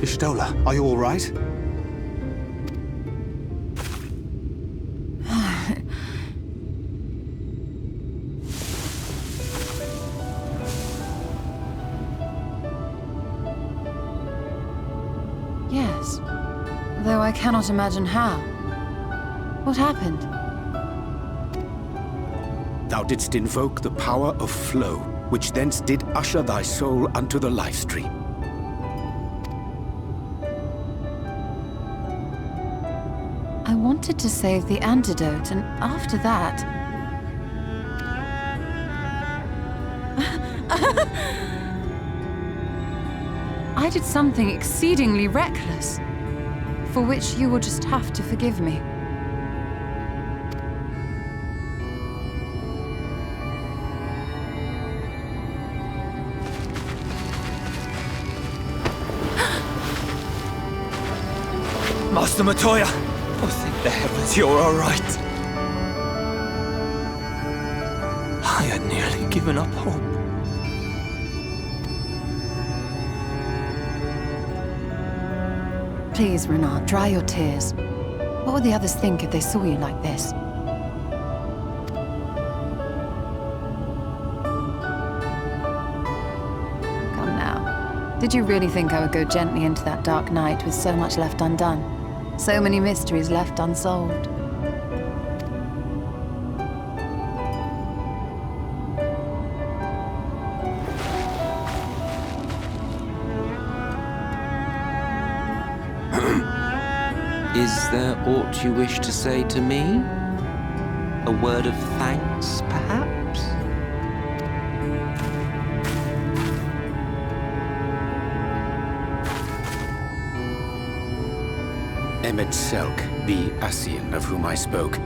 Ishtola, are you all right? Yes, though I cannot imagine how. What happened? Thou didst invoke the power of flow, which thence did usher thy soul unto the life stream. I wanted to save the antidote, and after that... I did something exceedingly reckless, for which you will just have to forgive me. Master Matoya! Oh, thank the heavens you're all right. I had nearly given up hope. Please, Renard, dry your tears. What would the others think if they saw you like this? Come now. Did you really think I would go gently into that dark night with so much left undone? So many mysteries left unsolved? Is there aught you wish to say to me? A word of thanks, perhaps? Emmet Selk, the Ascian of whom I spoke.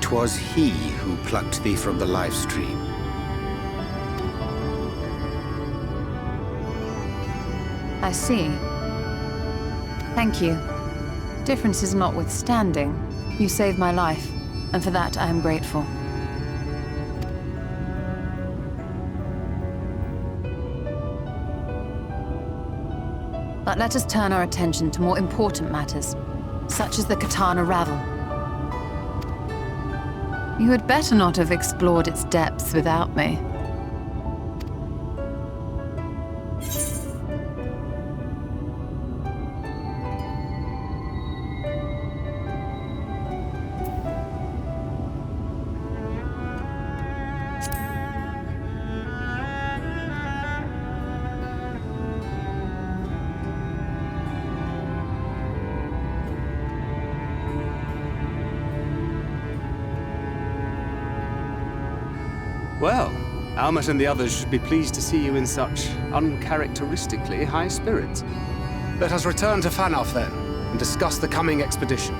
'Twas he who plucked thee from the life stream. I see. Thank you. Differences notwithstanding, you saved my life, and for that I am grateful. But let us turn our attention to more important matters, such as the Katana Ravel. You had better not have explored its depths without me. Well, Almet and the others should be pleased to see you in such uncharacteristically high spirits. Let us return to Fanoff then, and discuss the coming expedition.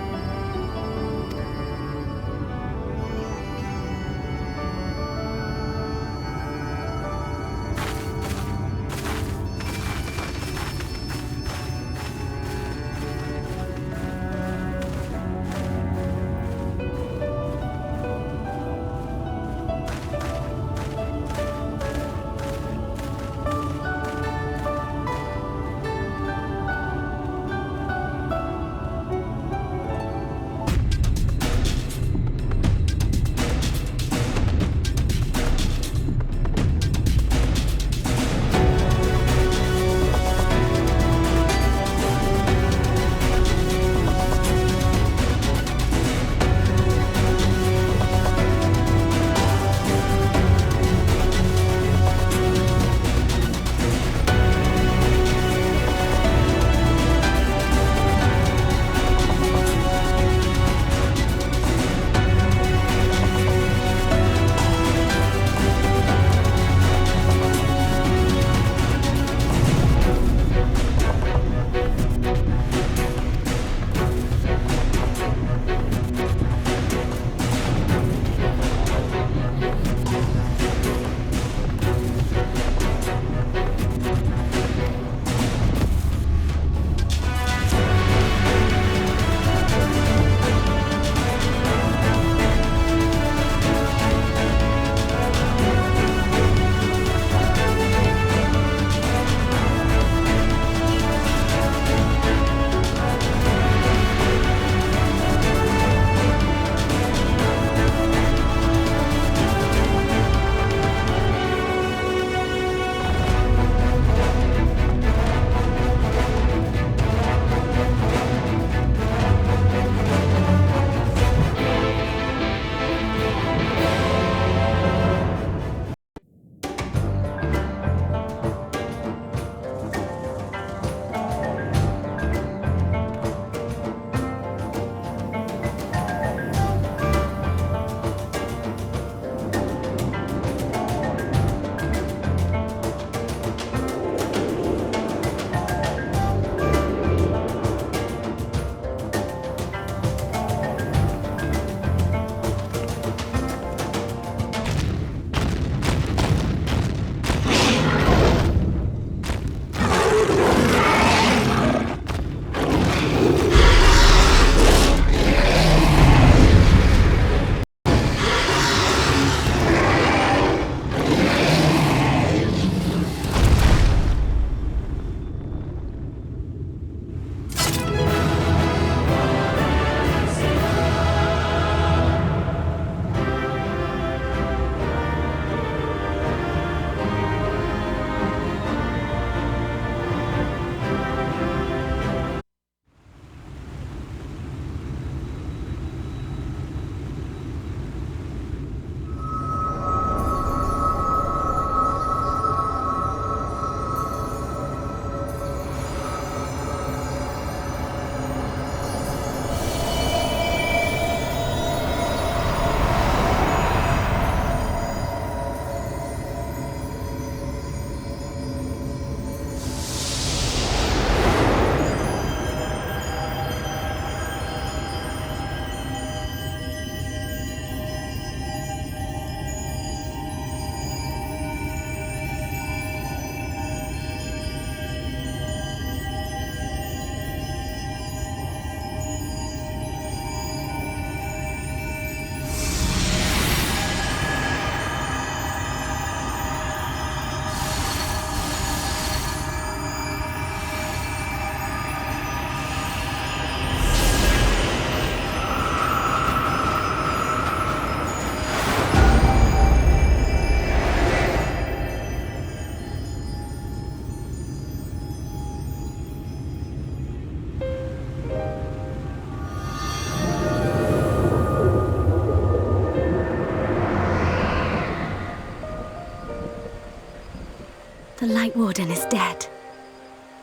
The Light Warden is dead.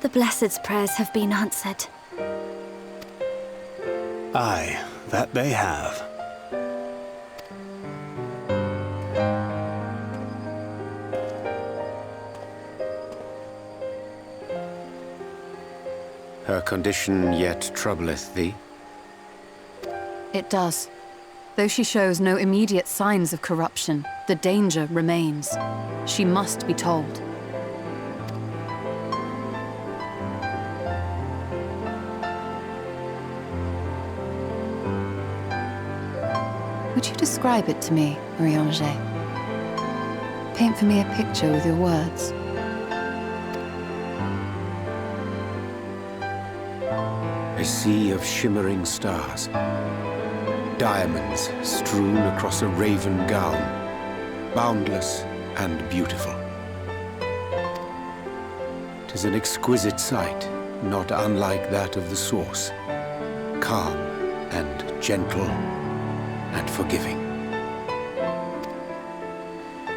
The Blessed's prayers have been answered. Aye, that they have. Her condition yet troubleth thee? It does. Though she shows no immediate signs of corruption, the danger remains. She must be told. Would you describe it to me, Marie-Angé? Paint for me a picture with your words. A sea of shimmering stars. Diamonds strewn across a raven gown. Boundless and beautiful. 'Tis an exquisite sight, not unlike that of the source. Calm and gentle and forgiving.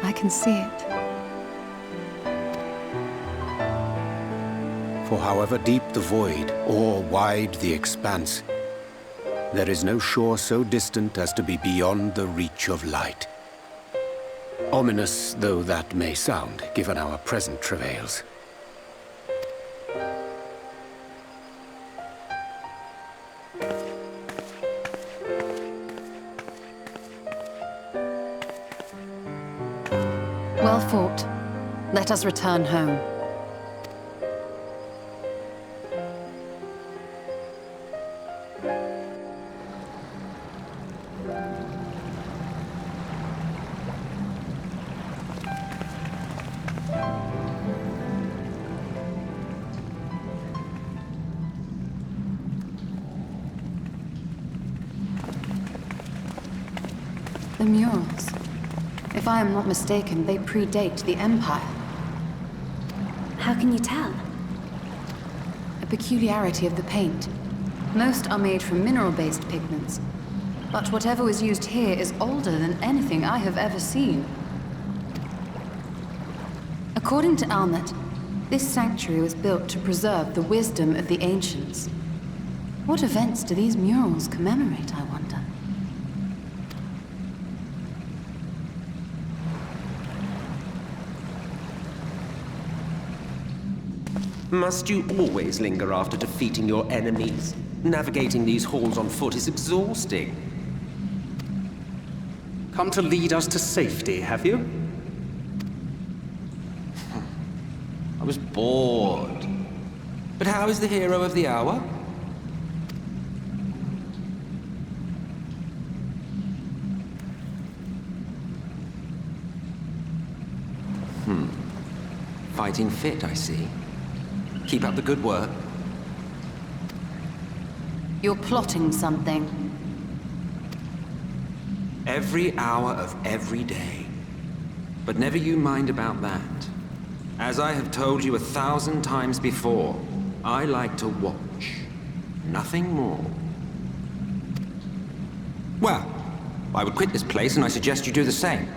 I can see it. For however deep the void, or wide the expanse, there is no shore so distant as to be beyond the reach of light. Ominous though that may sound, given our present travails. Well fought. Let us return home. The murals. If I am not mistaken, they predate the Empire. How can you tell? A peculiarity of the paint. Most are made from mineral-based pigments. But whatever was used here is older than anything I have ever seen. According to Almet, this sanctuary was built to preserve the wisdom of the ancients. What events do these murals commemorate, I wonder? Must you always linger after defeating your enemies? Navigating these halls on foot is exhausting. Come to lead us to safety, have you? I was bored. But how is the hero of the hour? Fighting fit, I see. Keep up the good work. You're plotting something. Every hour of every day. But never you mind about that. As I have told you 1,000 times before, I like to watch. Nothing more. Well, I would quit this place and I suggest you do the same.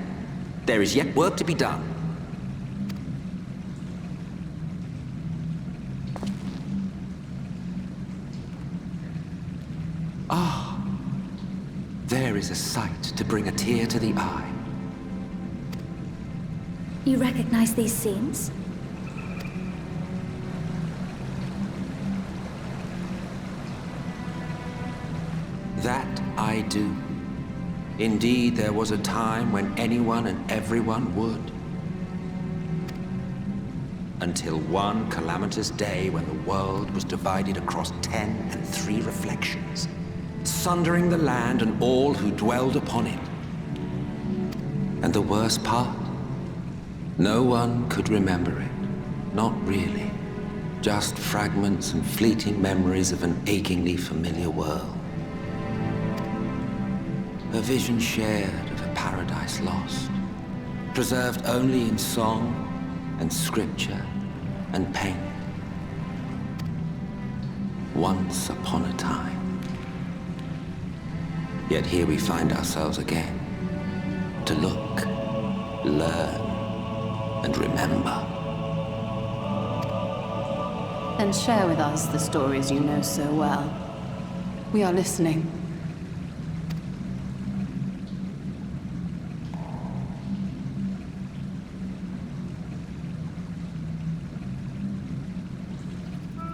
There is yet work to be done. There is a sight to bring a tear to the eye. You recognize these scenes? That I do. Indeed, there was a time when anyone and everyone would. Until one calamitous day when the world was divided across 10 and 3 reflections, sundering the land and all who dwelled upon it. And the worst part? No one could remember it. Not really. Just fragments and fleeting memories of an achingly familiar world. A vision shared of a paradise lost, preserved only in song and scripture and paint. Once upon a time. Yet here we find ourselves again, to look, learn, and remember. Then share with us the stories you know so well. We are listening.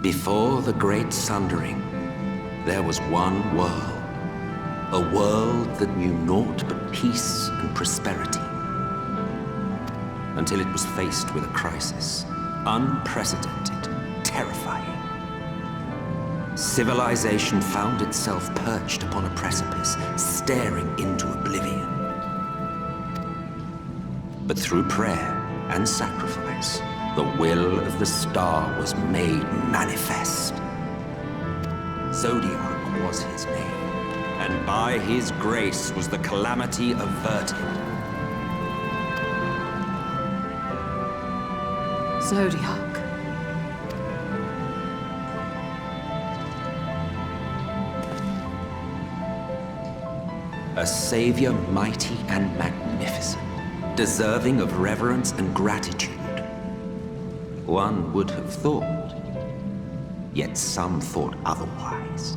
Before the Great Sundering, there was one world. A world that knew naught but peace and prosperity. Until it was faced with a crisis. Unprecedented, terrifying. Civilization found itself perched upon a precipice, staring into oblivion. But through prayer and sacrifice, the will of the star was made manifest. Zodiac was his name, and by his grace was the calamity averted. Zodiac. A savior mighty and magnificent, deserving of reverence and gratitude. One would have thought, yet some thought otherwise.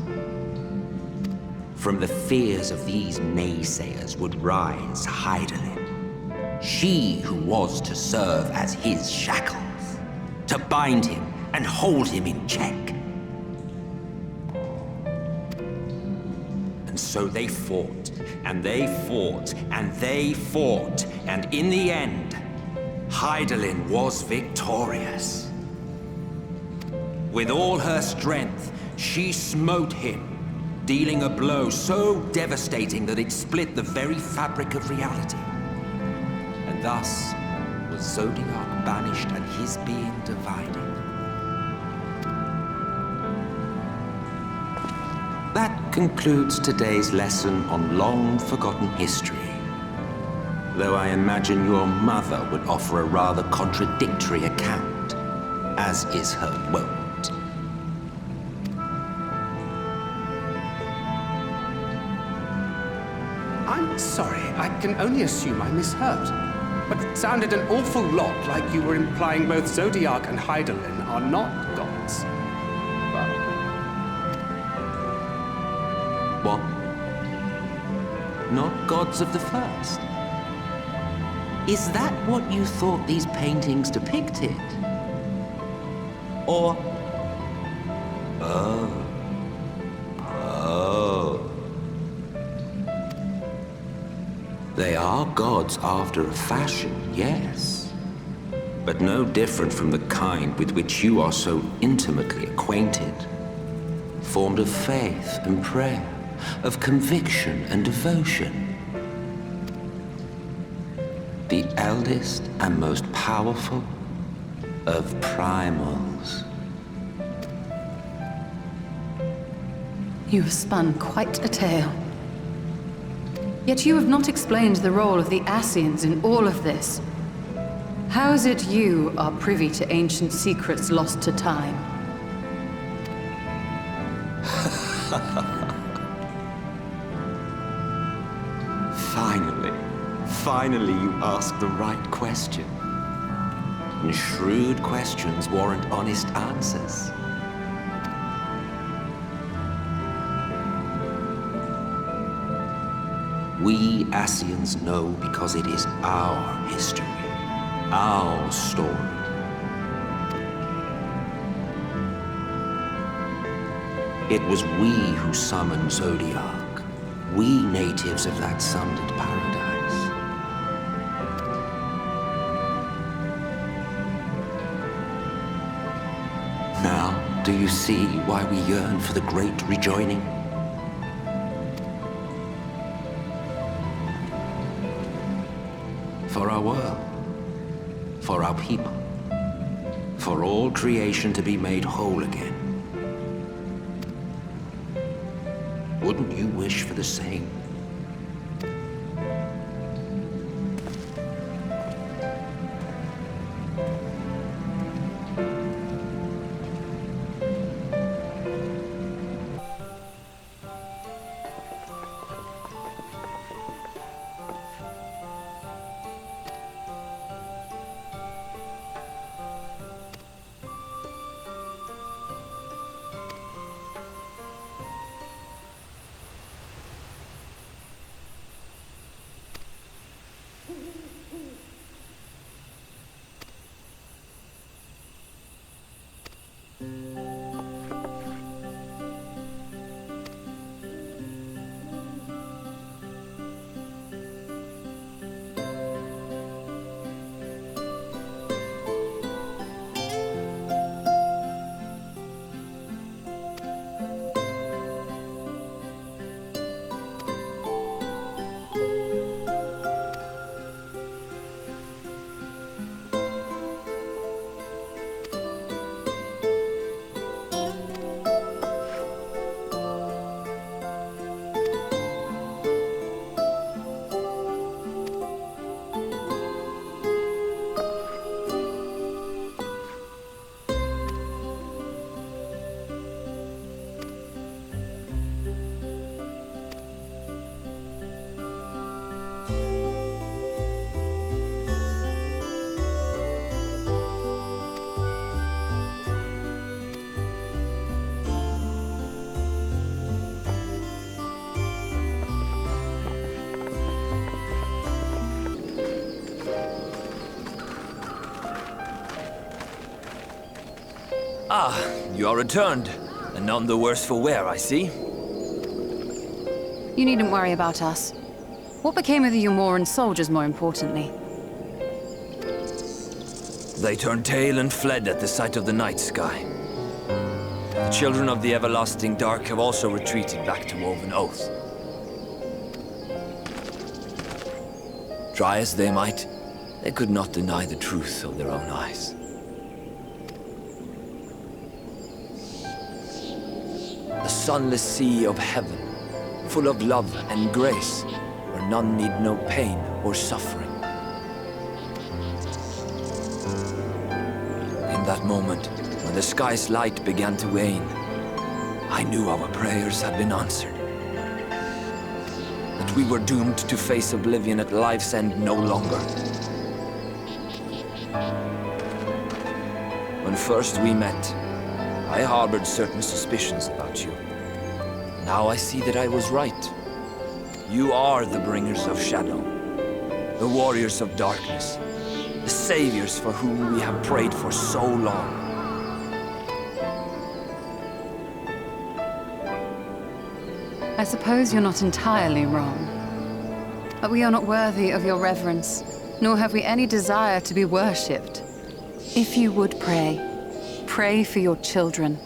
From the fears of these naysayers would rise Hydaelyn, she who was to serve as his shackles, to bind him and hold him in check. And so they fought, and they fought, and they fought, and in the end, Hydaelyn was victorious. With all her strength, she smote him, dealing a blow so devastating that it split the very fabric of reality. And thus was Zodiac banished and his being divided. That concludes today's lesson on long-forgotten history. Though I imagine your mother would offer a rather contradictory account, as is her wont. I'm sorry, I can only assume I misheard. But it sounded an awful lot like you were implying both Zodiac and Hydaelyn are not gods. What? Not gods of the first? Is that what you thought these paintings depicted? Or... Oh. They are gods after a fashion, yes. But no different from the kind with which you are so intimately acquainted. Formed of faith and prayer, of conviction and devotion. The eldest and most powerful of primals. You have spun quite a tale. Yet you have not explained the role of the Ascians in all of this. How is it you are privy to ancient secrets lost to time? Finally you ask the right question. And shrewd questions warrant honest answers. We Ascians know because it is our history, our story. It was we who summoned Zodiac, we natives of that sundered paradise. Now, do you see why we yearn for the great rejoining? For our world, for our people, for all creation to be made whole again. Wouldn't you wish for the same? Ah, you are returned. And none the worse for wear, I see. You needn't worry about us. What became of the Umoran soldiers, more importantly? They turned tail and fled at the sight of the night sky. The children of the everlasting dark have also retreated back to Woven Oath. Try as they might, they could not deny the truth of their own eyes. The sunless sea of heaven, full of love and grace, where none need know pain or suffering. In that moment, when the sky's light began to wane, I knew our prayers had been answered. That we were doomed to face oblivion at life's end no longer. When first we met, I harbored certain suspicions about you. Now I see that I was right. You are the bringers of shadow, the warriors of darkness, the saviors for whom we have prayed for so long. I suppose you're not entirely wrong. But we are not worthy of your reverence, nor have we any desire to be worshipped. If you would pray, pray for your children,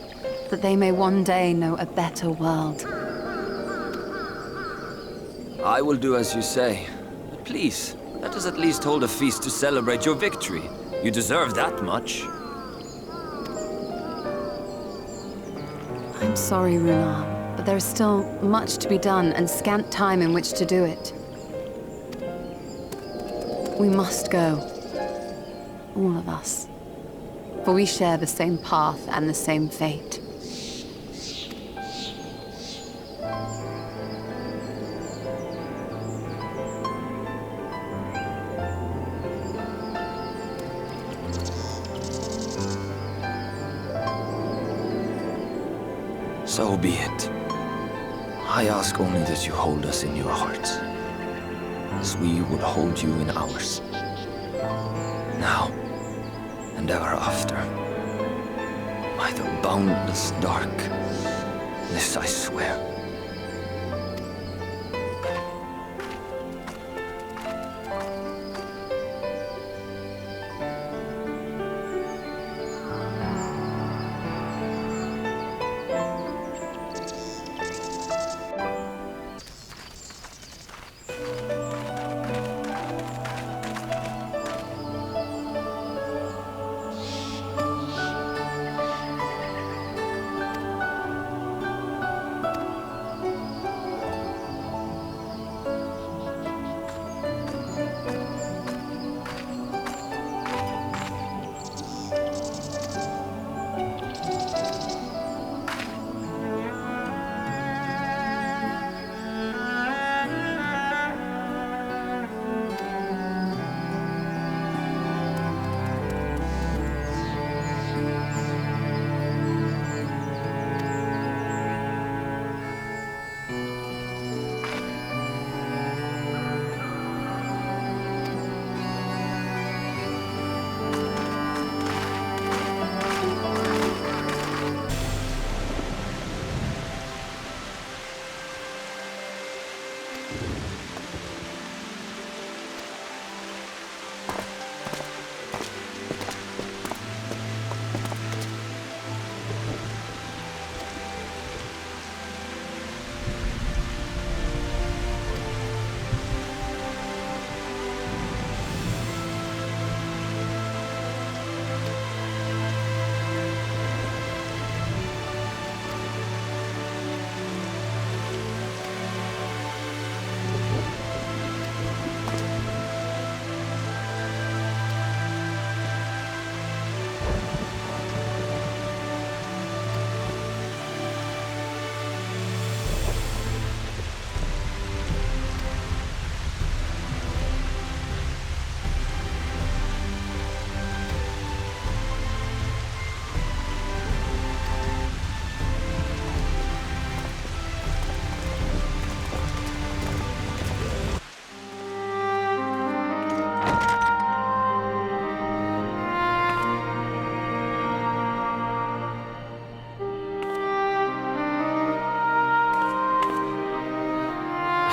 that they may one day know a better world. I will do as you say. But please, let us at least hold a feast to celebrate your victory. You deserve that much. I'm sorry, Runar, but there is still much to be done and scant time in which to do it. We must go. All of us. For we share the same path and the same fate. So be it. I ask only that you hold us in your hearts, as we would hold you in ours. Now, and ever after. By the boundless dark, this I swear.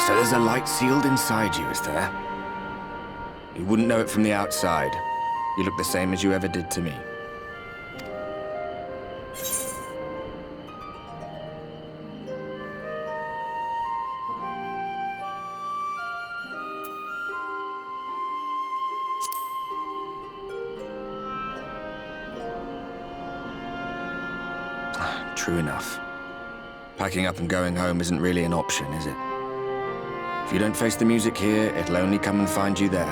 So there's a light sealed inside you, is there? You wouldn't know it from the outside. You look the same as you ever did to me. True enough. Packing up and going home isn't really an option, is it? If you don't face the music here, it'll only come and find you there.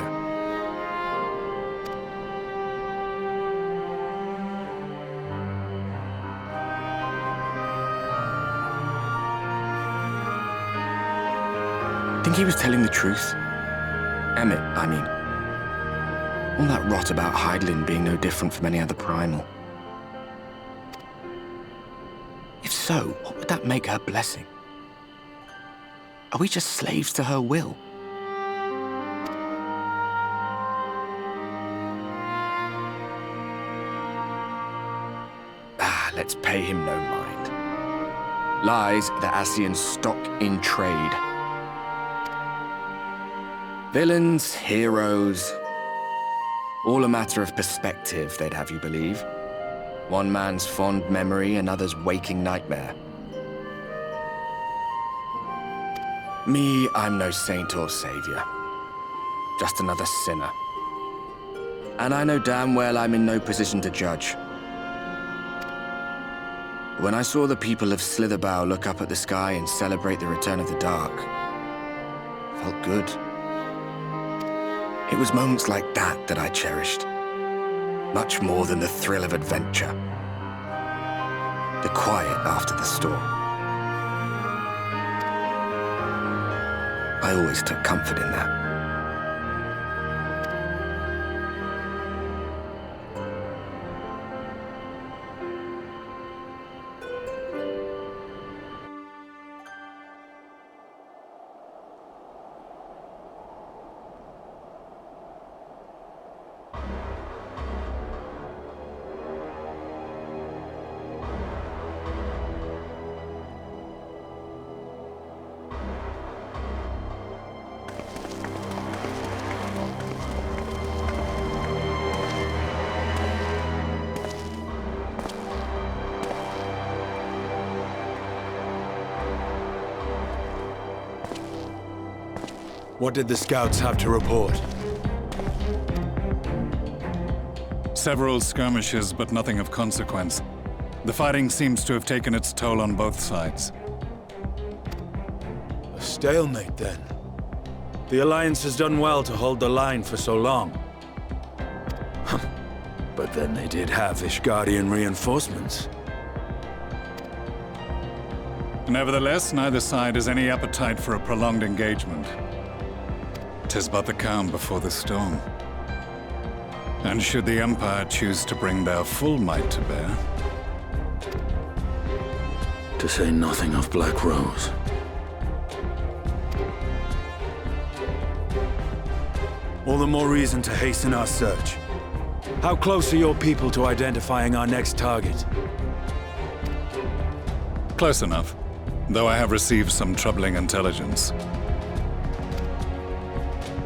Think he was telling the truth? Emmett, I mean. All that rot about Hydaelyn being no different from any other primal. If so, what would that make her blessing? Are we just slaves to her will? Let's pay him no mind. Lies the Ascian stock in trade. Villains, heroes, all a matter of perspective, they'd have you believe. One man's fond memory, another's waking nightmare. Me, I'm no saint or savior. Just another sinner. And I know damn well I'm in no position to judge. When I saw the people of Slitherbow look up at the sky and celebrate the return of the dark, it felt good. It was moments like that that I cherished. Much more than the thrill of adventure. The quiet after the storm. I always took comfort in that. What did the scouts have to report? Several skirmishes, but nothing of consequence. The fighting seems to have taken its toll on both sides. A stalemate, then. The Alliance has done well to hold the line for so long. But then they did have Ishgardian reinforcements. Nevertheless, neither side has any appetite for a prolonged engagement. 'Tis but the calm before the storm. And should the Empire choose to bring their full might to bear... To say nothing of Black Rose. All the more reason to hasten our search. How close are your people to identifying our next target? Close enough, though I have received some troubling intelligence.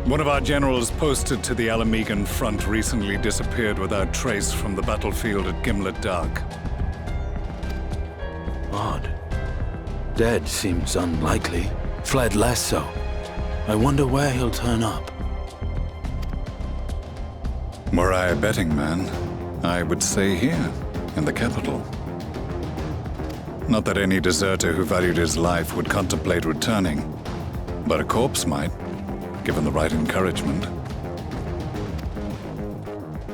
One of our generals posted to the Alamegan front recently disappeared without trace from the battlefield at Gimlet Dark. Odd. Dead seems unlikely. Fled less so. I wonder where he'll turn up. Were I a betting man, I would say here, in the capital. Not that any deserter who valued his life would contemplate returning, but a corpse might, given the right encouragement.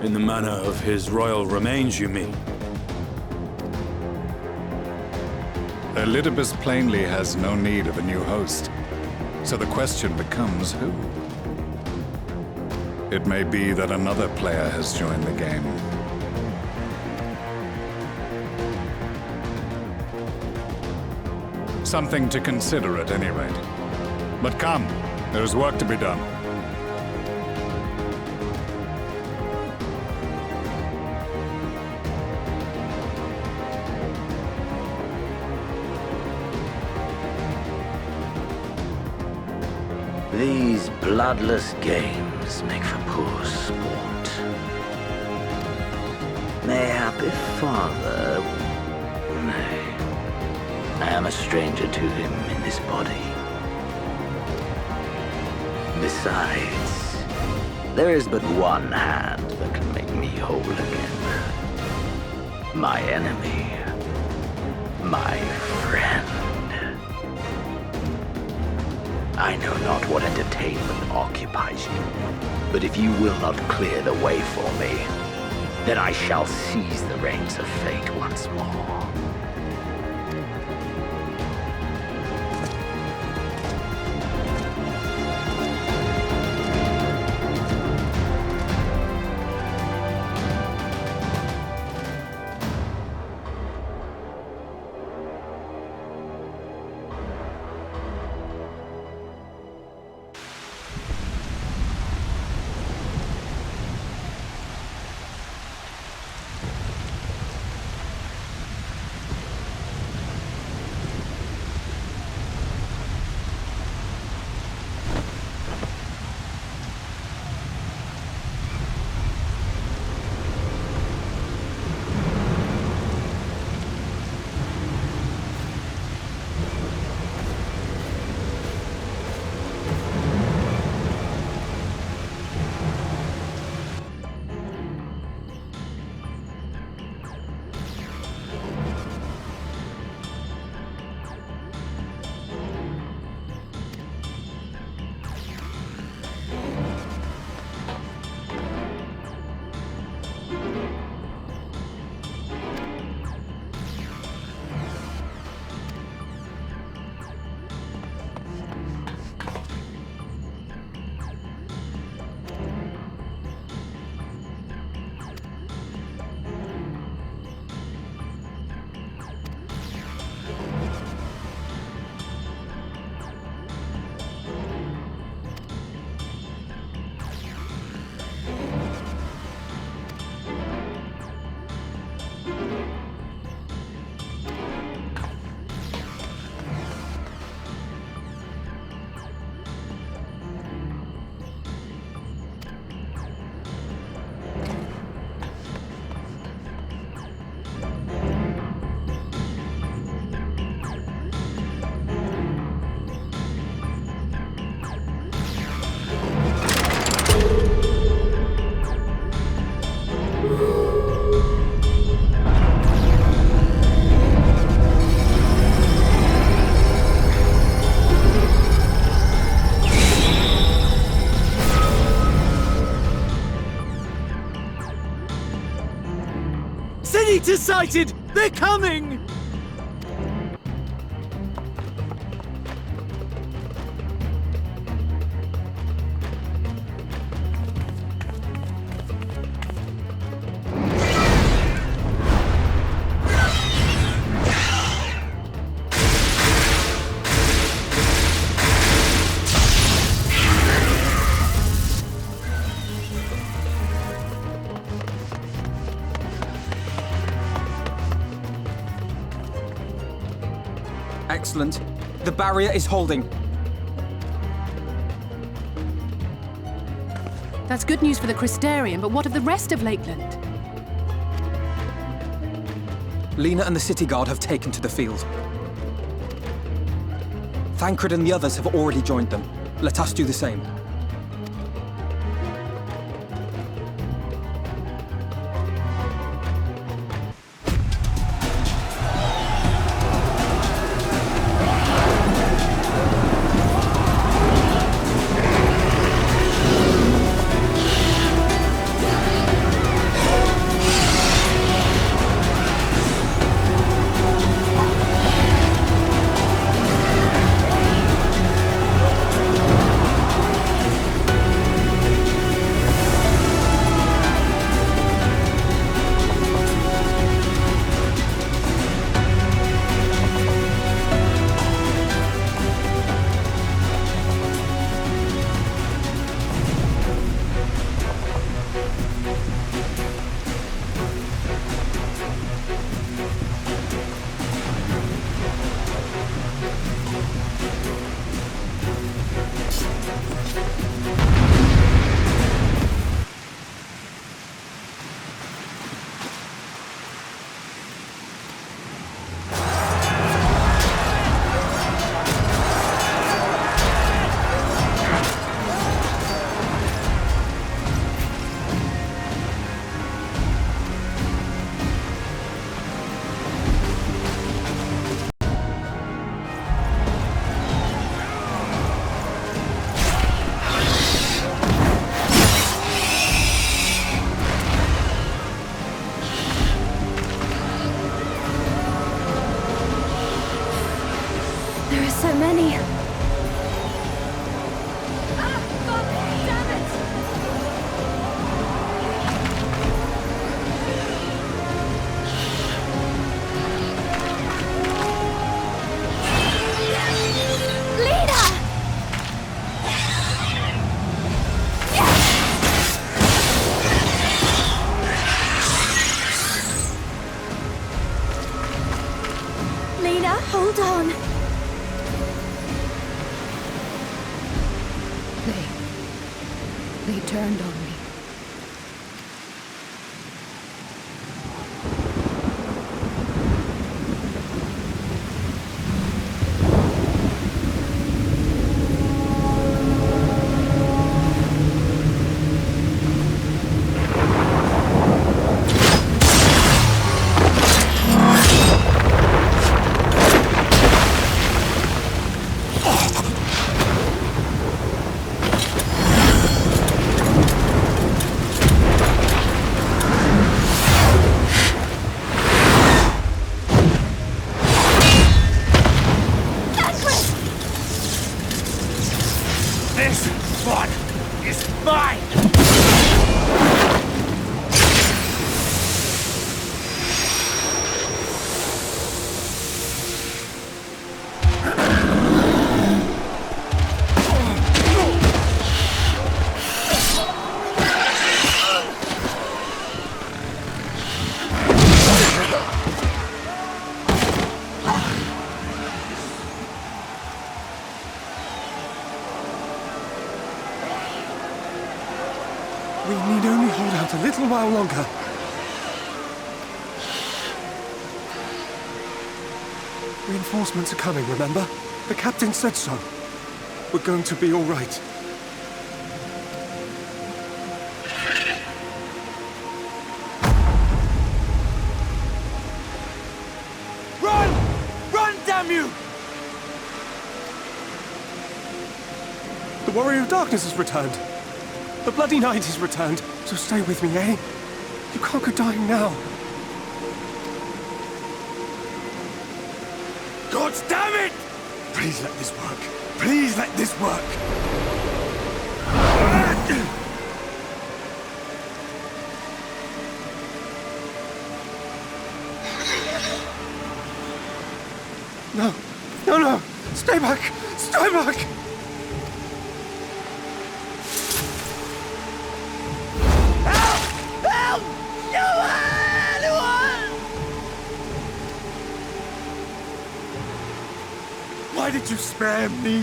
In the manner of his royal remains, you mean? Elidibus plainly has no need of a new host, so the question becomes who? It may be that another player has joined the game. Something to consider at any rate. But come, there's work to be done. These bloodless games make for poor sport. Mayhap if father... Nay. I am a stranger to him in this body. Besides, there is but one hand that can make me whole again. My enemy. My friend. I know not what entertainment occupies you, but if you will not clear the way for me, then I shall seize the reins of fate once more. Senator sighted! They're coming! Excellent. The barrier is holding. That's good news for the Crystarian, but what of the rest of Lakeland? Lena and the City Guard have taken to the field. Thancred and the others have already joined them. Let us do the same. They turned on me. We need only hold out a little while longer. Reinforcements are coming, remember? The captain said so. We're going to be all right. Run! Run, damn you! The Warrior of Darkness has returned. The Bloody Knight has returned. So stay with me, eh? You can't go dying now. God damn it! Please let this work. Please let this work. No. No, no! Stay back! Stay back! Help! Anyone! Why did you spare me?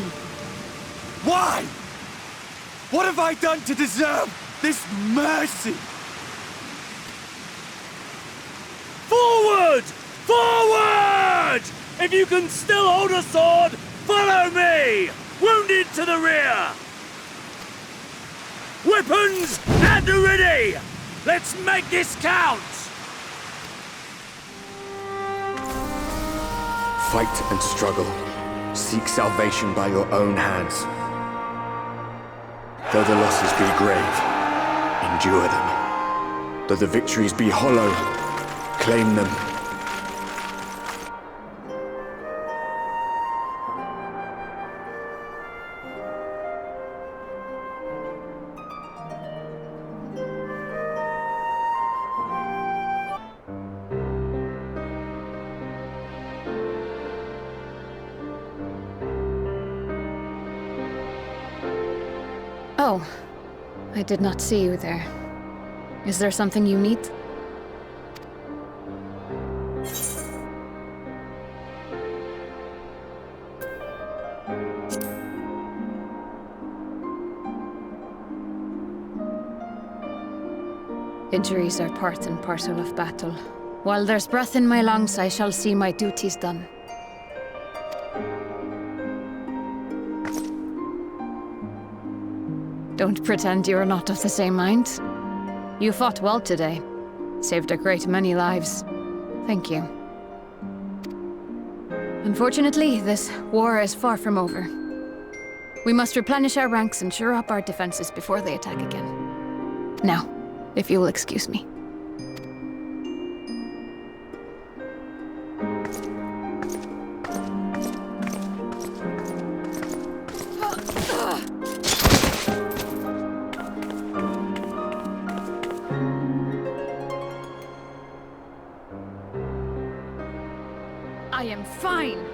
Why? What have I done to deserve this mercy? Forward! Forward! If you can still hold a sword, follow me! Wounded to the rear! Weapons at the ready! Let's make this count! Fight and struggle. Seek salvation by your own hands. Though the losses be grave, endure them. Though the victories be hollow, claim them. Oh, I did not see you there. Is there something you need? Injuries are part and parcel of battle. While there's breath in my lungs, I shall see my duties done. Don't pretend you're not of the same mind. You fought well today. Saved a great many lives. Thank you. Unfortunately, this war is far from over. We must replenish our ranks and shore up our defenses before they attack again. Now, if you will excuse me. I am fine.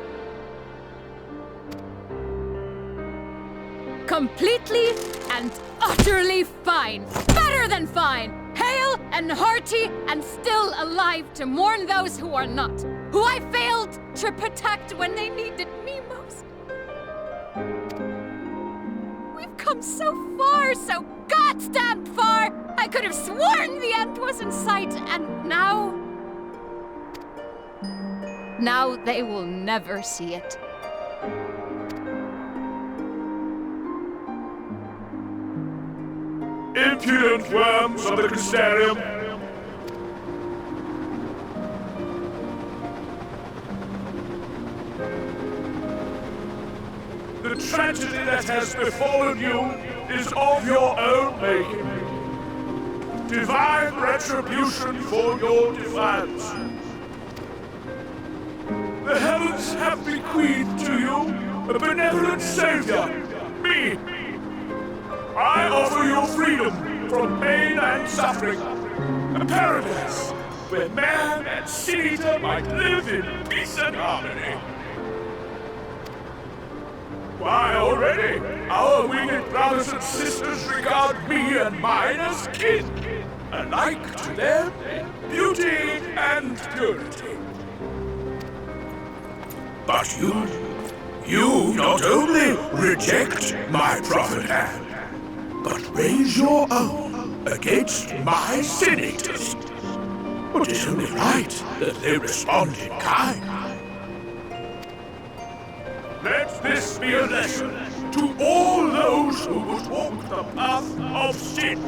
Completely and utterly fine. Better than fine. Hale and hearty and still alive to mourn those who are not. Who I failed to protect when they needed me most. We've come so far, so not stand far! I could have sworn the end was in sight, and now... Now they will never see it. Impudent worms of the Crystarium! The tragedy that has befallen you is of your own making. Divine retribution for your defiance. The heavens have bequeathed to you a benevolent savior, me. I offer you freedom from pain and suffering, a paradise where man and sin-eater might live in peace and harmony. Why, already, our winged brothers and sisters regard me and mine as kin, alike to them in beauty and purity. But you not only reject my prophet hand, but raise your own against my sin-eaters. It is only right that they respond in kind. Let this be a lesson to all those who would walk the path of sin.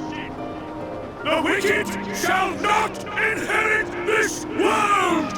The wicked shall not inherit this world!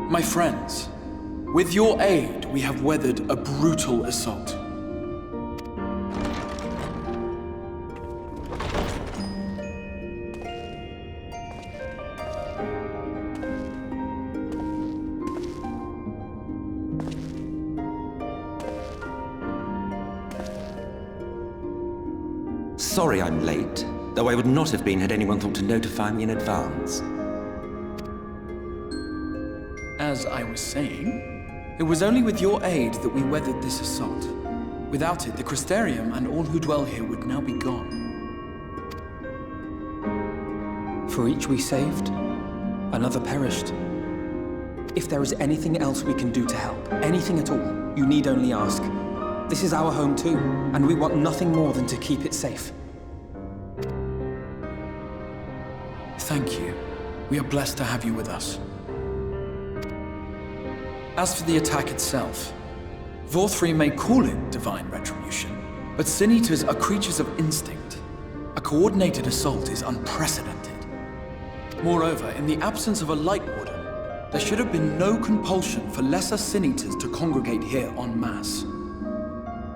My friends, with your aid, we have weathered a brutal assault. Sorry I'm late, though I would not have been had anyone thought to notify me in advance. As I was saying, it was only with your aid that we weathered this assault. Without it, the Crystarium and all who dwell here would now be gone. For each we saved, another perished. If there is anything else we can do to help, anything at all, you need only ask. This is our home too, and we want nothing more than to keep it safe. Thank you. We are blessed to have you with us. As for the attack itself, Vorthri may call it divine retribution, but Sin Eaters are creatures of instinct. A coordinated assault is unprecedented. Moreover, in the absence of a Light Warden, there should have been no compulsion for lesser Sin Eaters to congregate here en masse.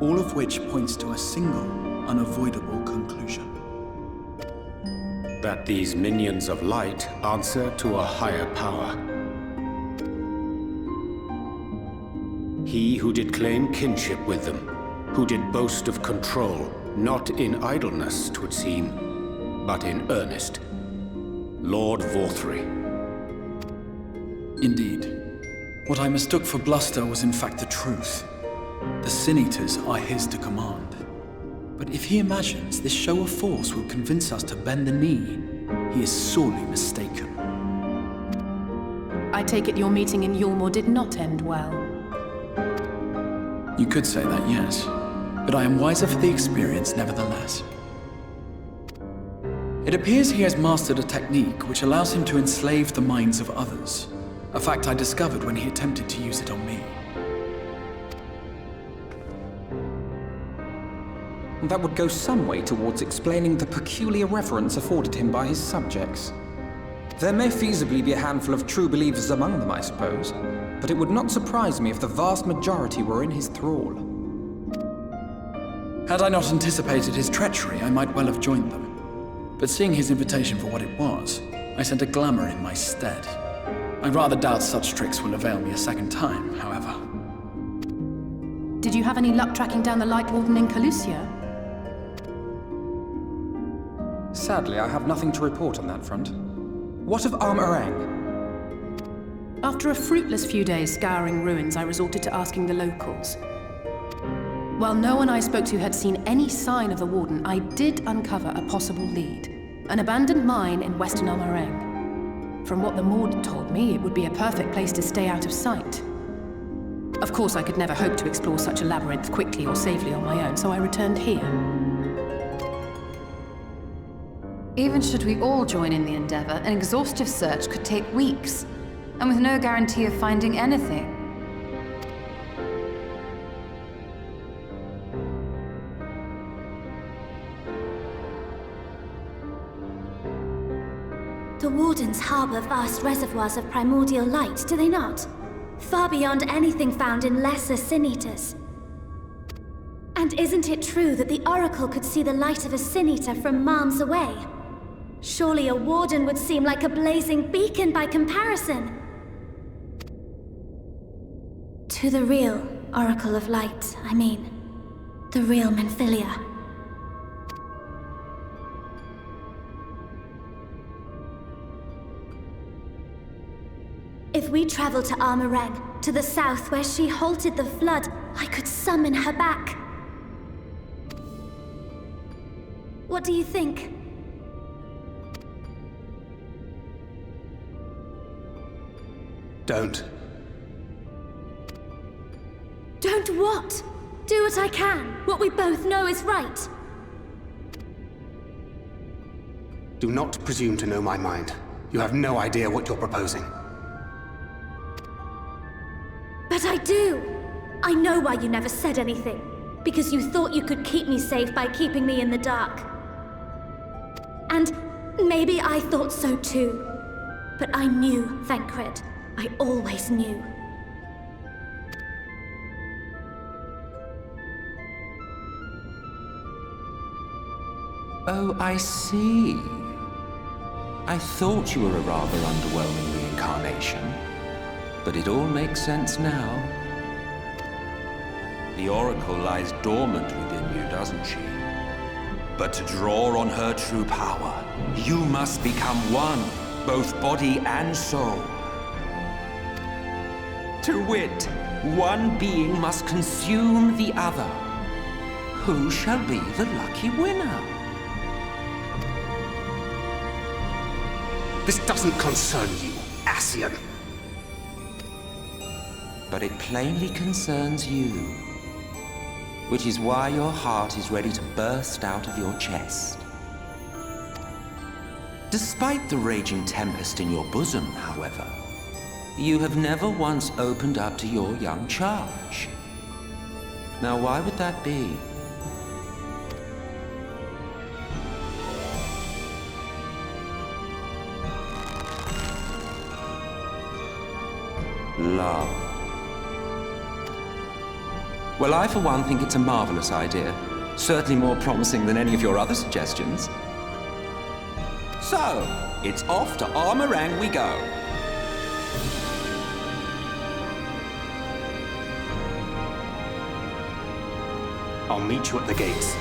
All of which points to a single, unavoidable conclusion. That these minions of light answer to a higher power. He who did claim kinship with them, who did boast of control, not in idleness, 'twould seem, but in earnest. Lord Vorthri. Indeed. What I mistook for bluster was in fact the truth. The Sin Eaters are his to command. But if he imagines this show of force will convince us to bend the knee, he is sorely mistaken. I take it your meeting in Yulmore did not end well. You could say that, yes. But I am wiser for the experience nevertheless. It appears he has mastered a technique which allows him to enslave the minds of others. A fact I discovered when he attempted to use it on me. That would go some way towards explaining the peculiar reverence afforded him by his subjects. There may feasibly be a handful of true believers among them, I suppose, but it would not surprise me if the vast majority were in his thrall. Had I not anticipated his treachery, I might well have joined them. But seeing his invitation for what it was, I sent a glamour in my stead. I rather doubt such tricks will avail me a second time, however. Did you have any luck tracking down the Light Warden in Calusia? Sadly, I have nothing to report on that front. What of Armorang? After a fruitless few days scouring ruins, I resorted to asking the locals. While no one I spoke to had seen any sign of the Warden, I did uncover a possible lead. An abandoned mine in western Armorang. From what the Maud told me, it would be a perfect place to stay out of sight. Of course, I could never hope to explore such a labyrinth quickly or safely on my own, so I returned here. Even should we all join in the endeavor, an exhaustive search could take weeks, and with no guarantee of finding anything. The Wardens harbor vast reservoirs of primordial light, do they not? Far beyond anything found in lesser Sin Eaters. And isn't it true that the Oracle could see the light of a Sin Eater from miles away? Surely a Warden would seem like a blazing beacon by comparison. To the real Oracle of Light, I mean. The real Menphilia. If we travel to Armorang, to the south where she halted the flood, I could summon her back. What do you think? Don't. Don't what? Do what I can. What we both know is right. Do not presume to know my mind. You have no idea what you're proposing. But I do! I know why you never said anything. Because you thought you could keep me safe by keeping me in the dark. And maybe I thought so too. But I knew, Thancred. I always knew. Oh, I see. I thought you were a rather underwhelming reincarnation. But it all makes sense now. The Oracle lies dormant within you, doesn't she? But to draw on her true power, you must become one, both body and soul. To wit, one being must consume the other. Who shall be the lucky winner? This doesn't concern you, Ascian. But it plainly concerns you. Which is why your heart is ready to burst out of your chest. Despite the raging tempest in your bosom, however, you have never once opened up to your young charge. Now, why would that be? Love. Well, I, for one, think it's a marvelous idea. Certainly more promising than any of your other suggestions. So, it's off to Armorang we go. I'll meet you at the gates.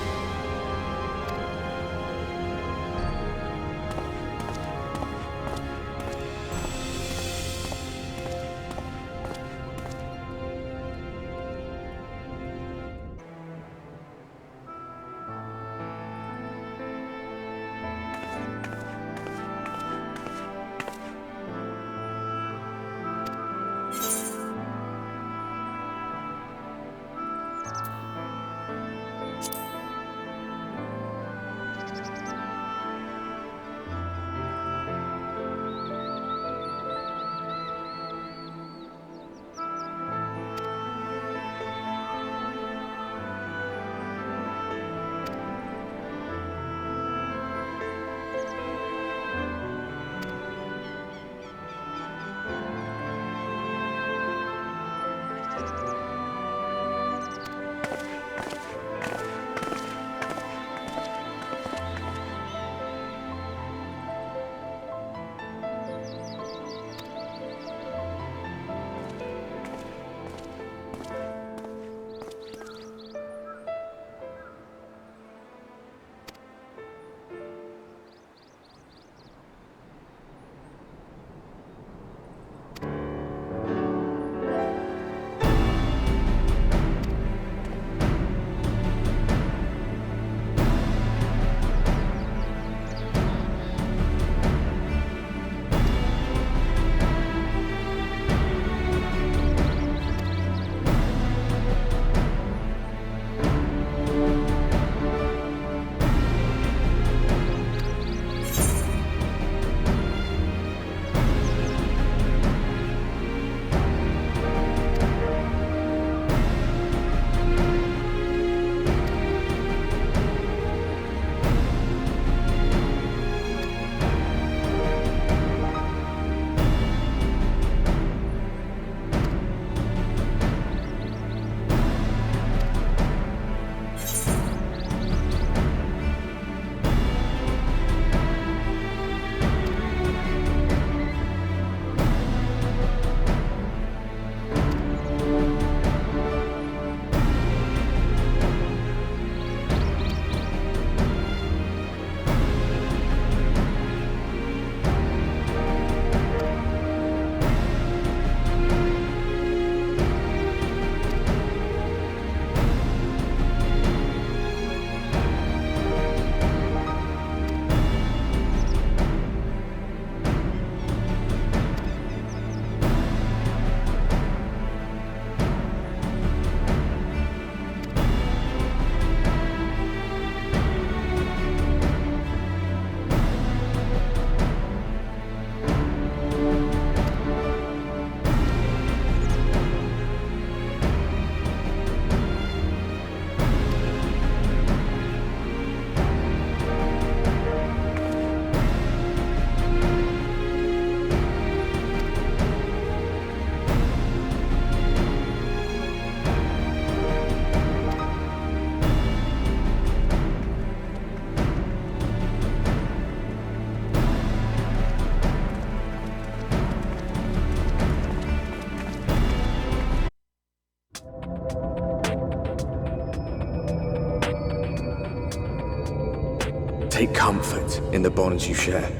Take comfort in the bonds you share.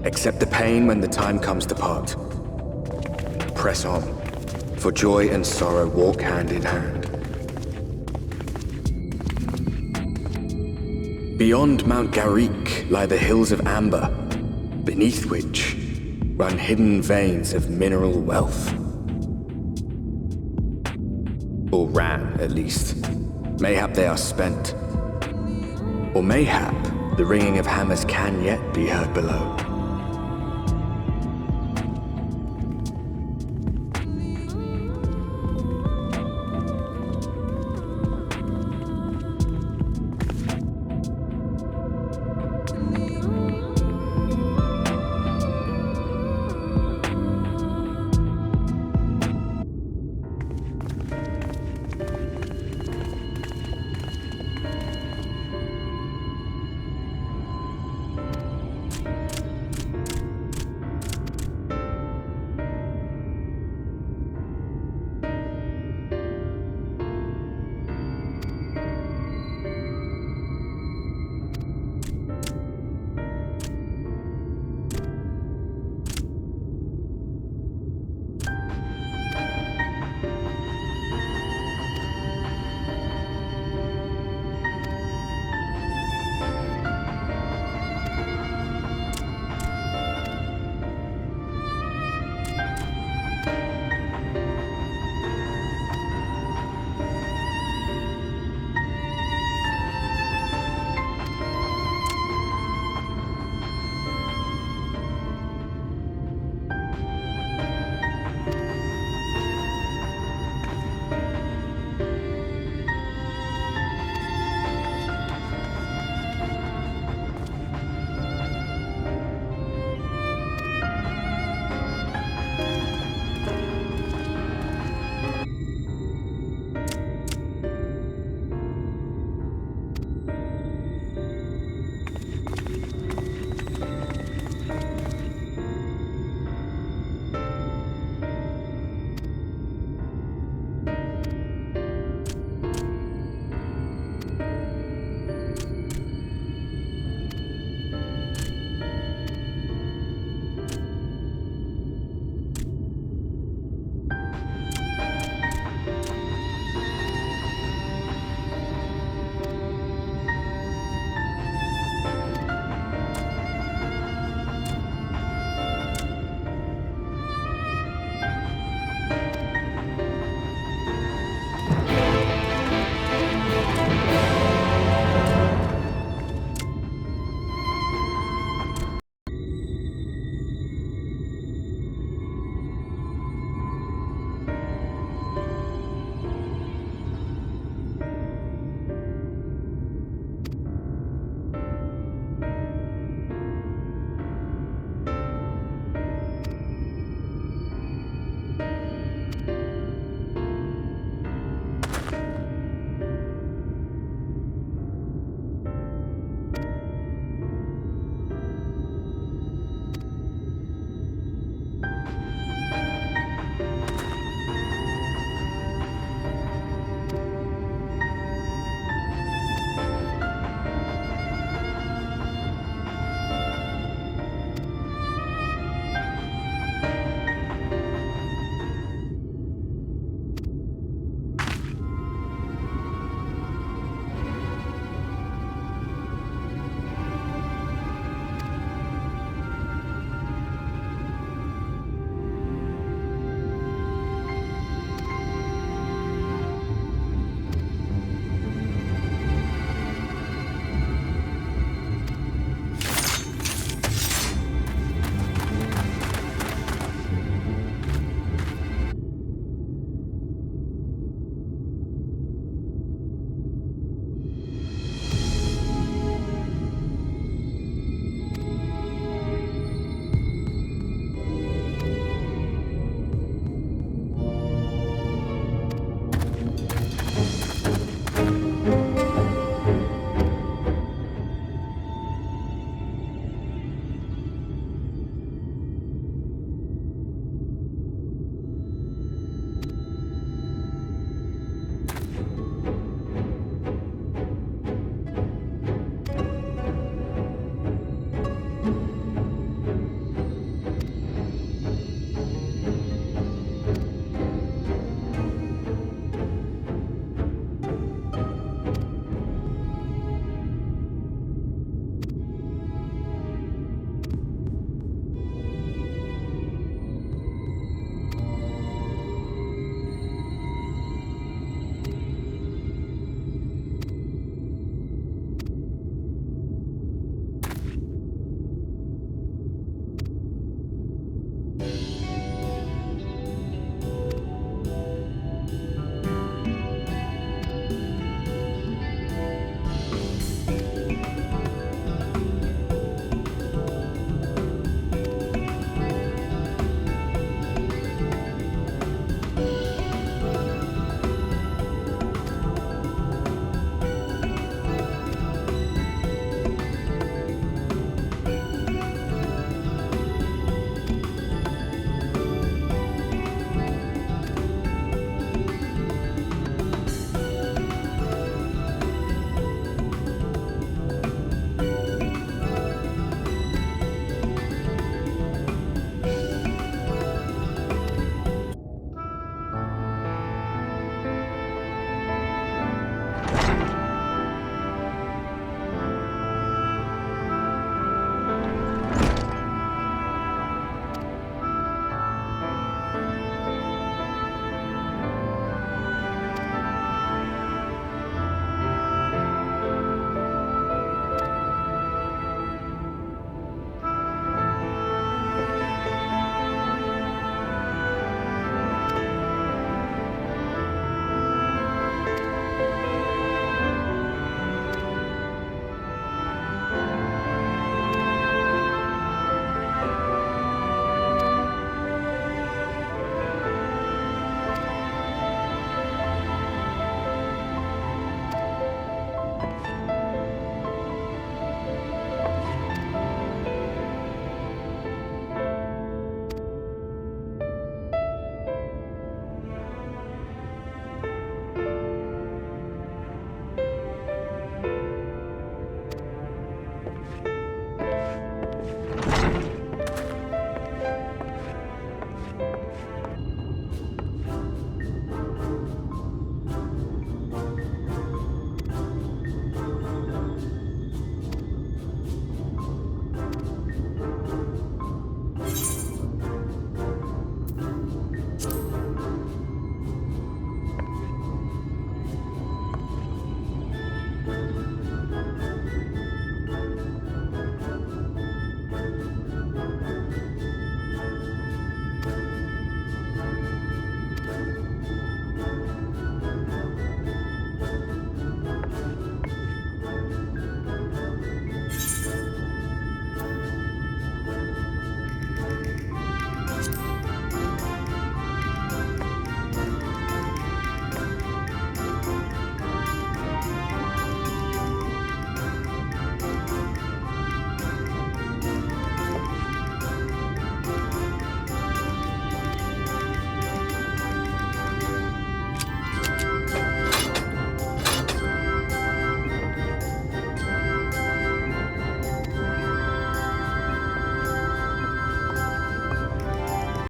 Accept the pain when the time comes to part. Press on, for joy and sorrow walk hand in hand. Beyond Mount Garik lie the hills of Amber, beneath which run hidden veins of mineral wealth. Or ran, at least. Mayhap they are spent. Or mayhap the ringing of hammers can yet be heard below.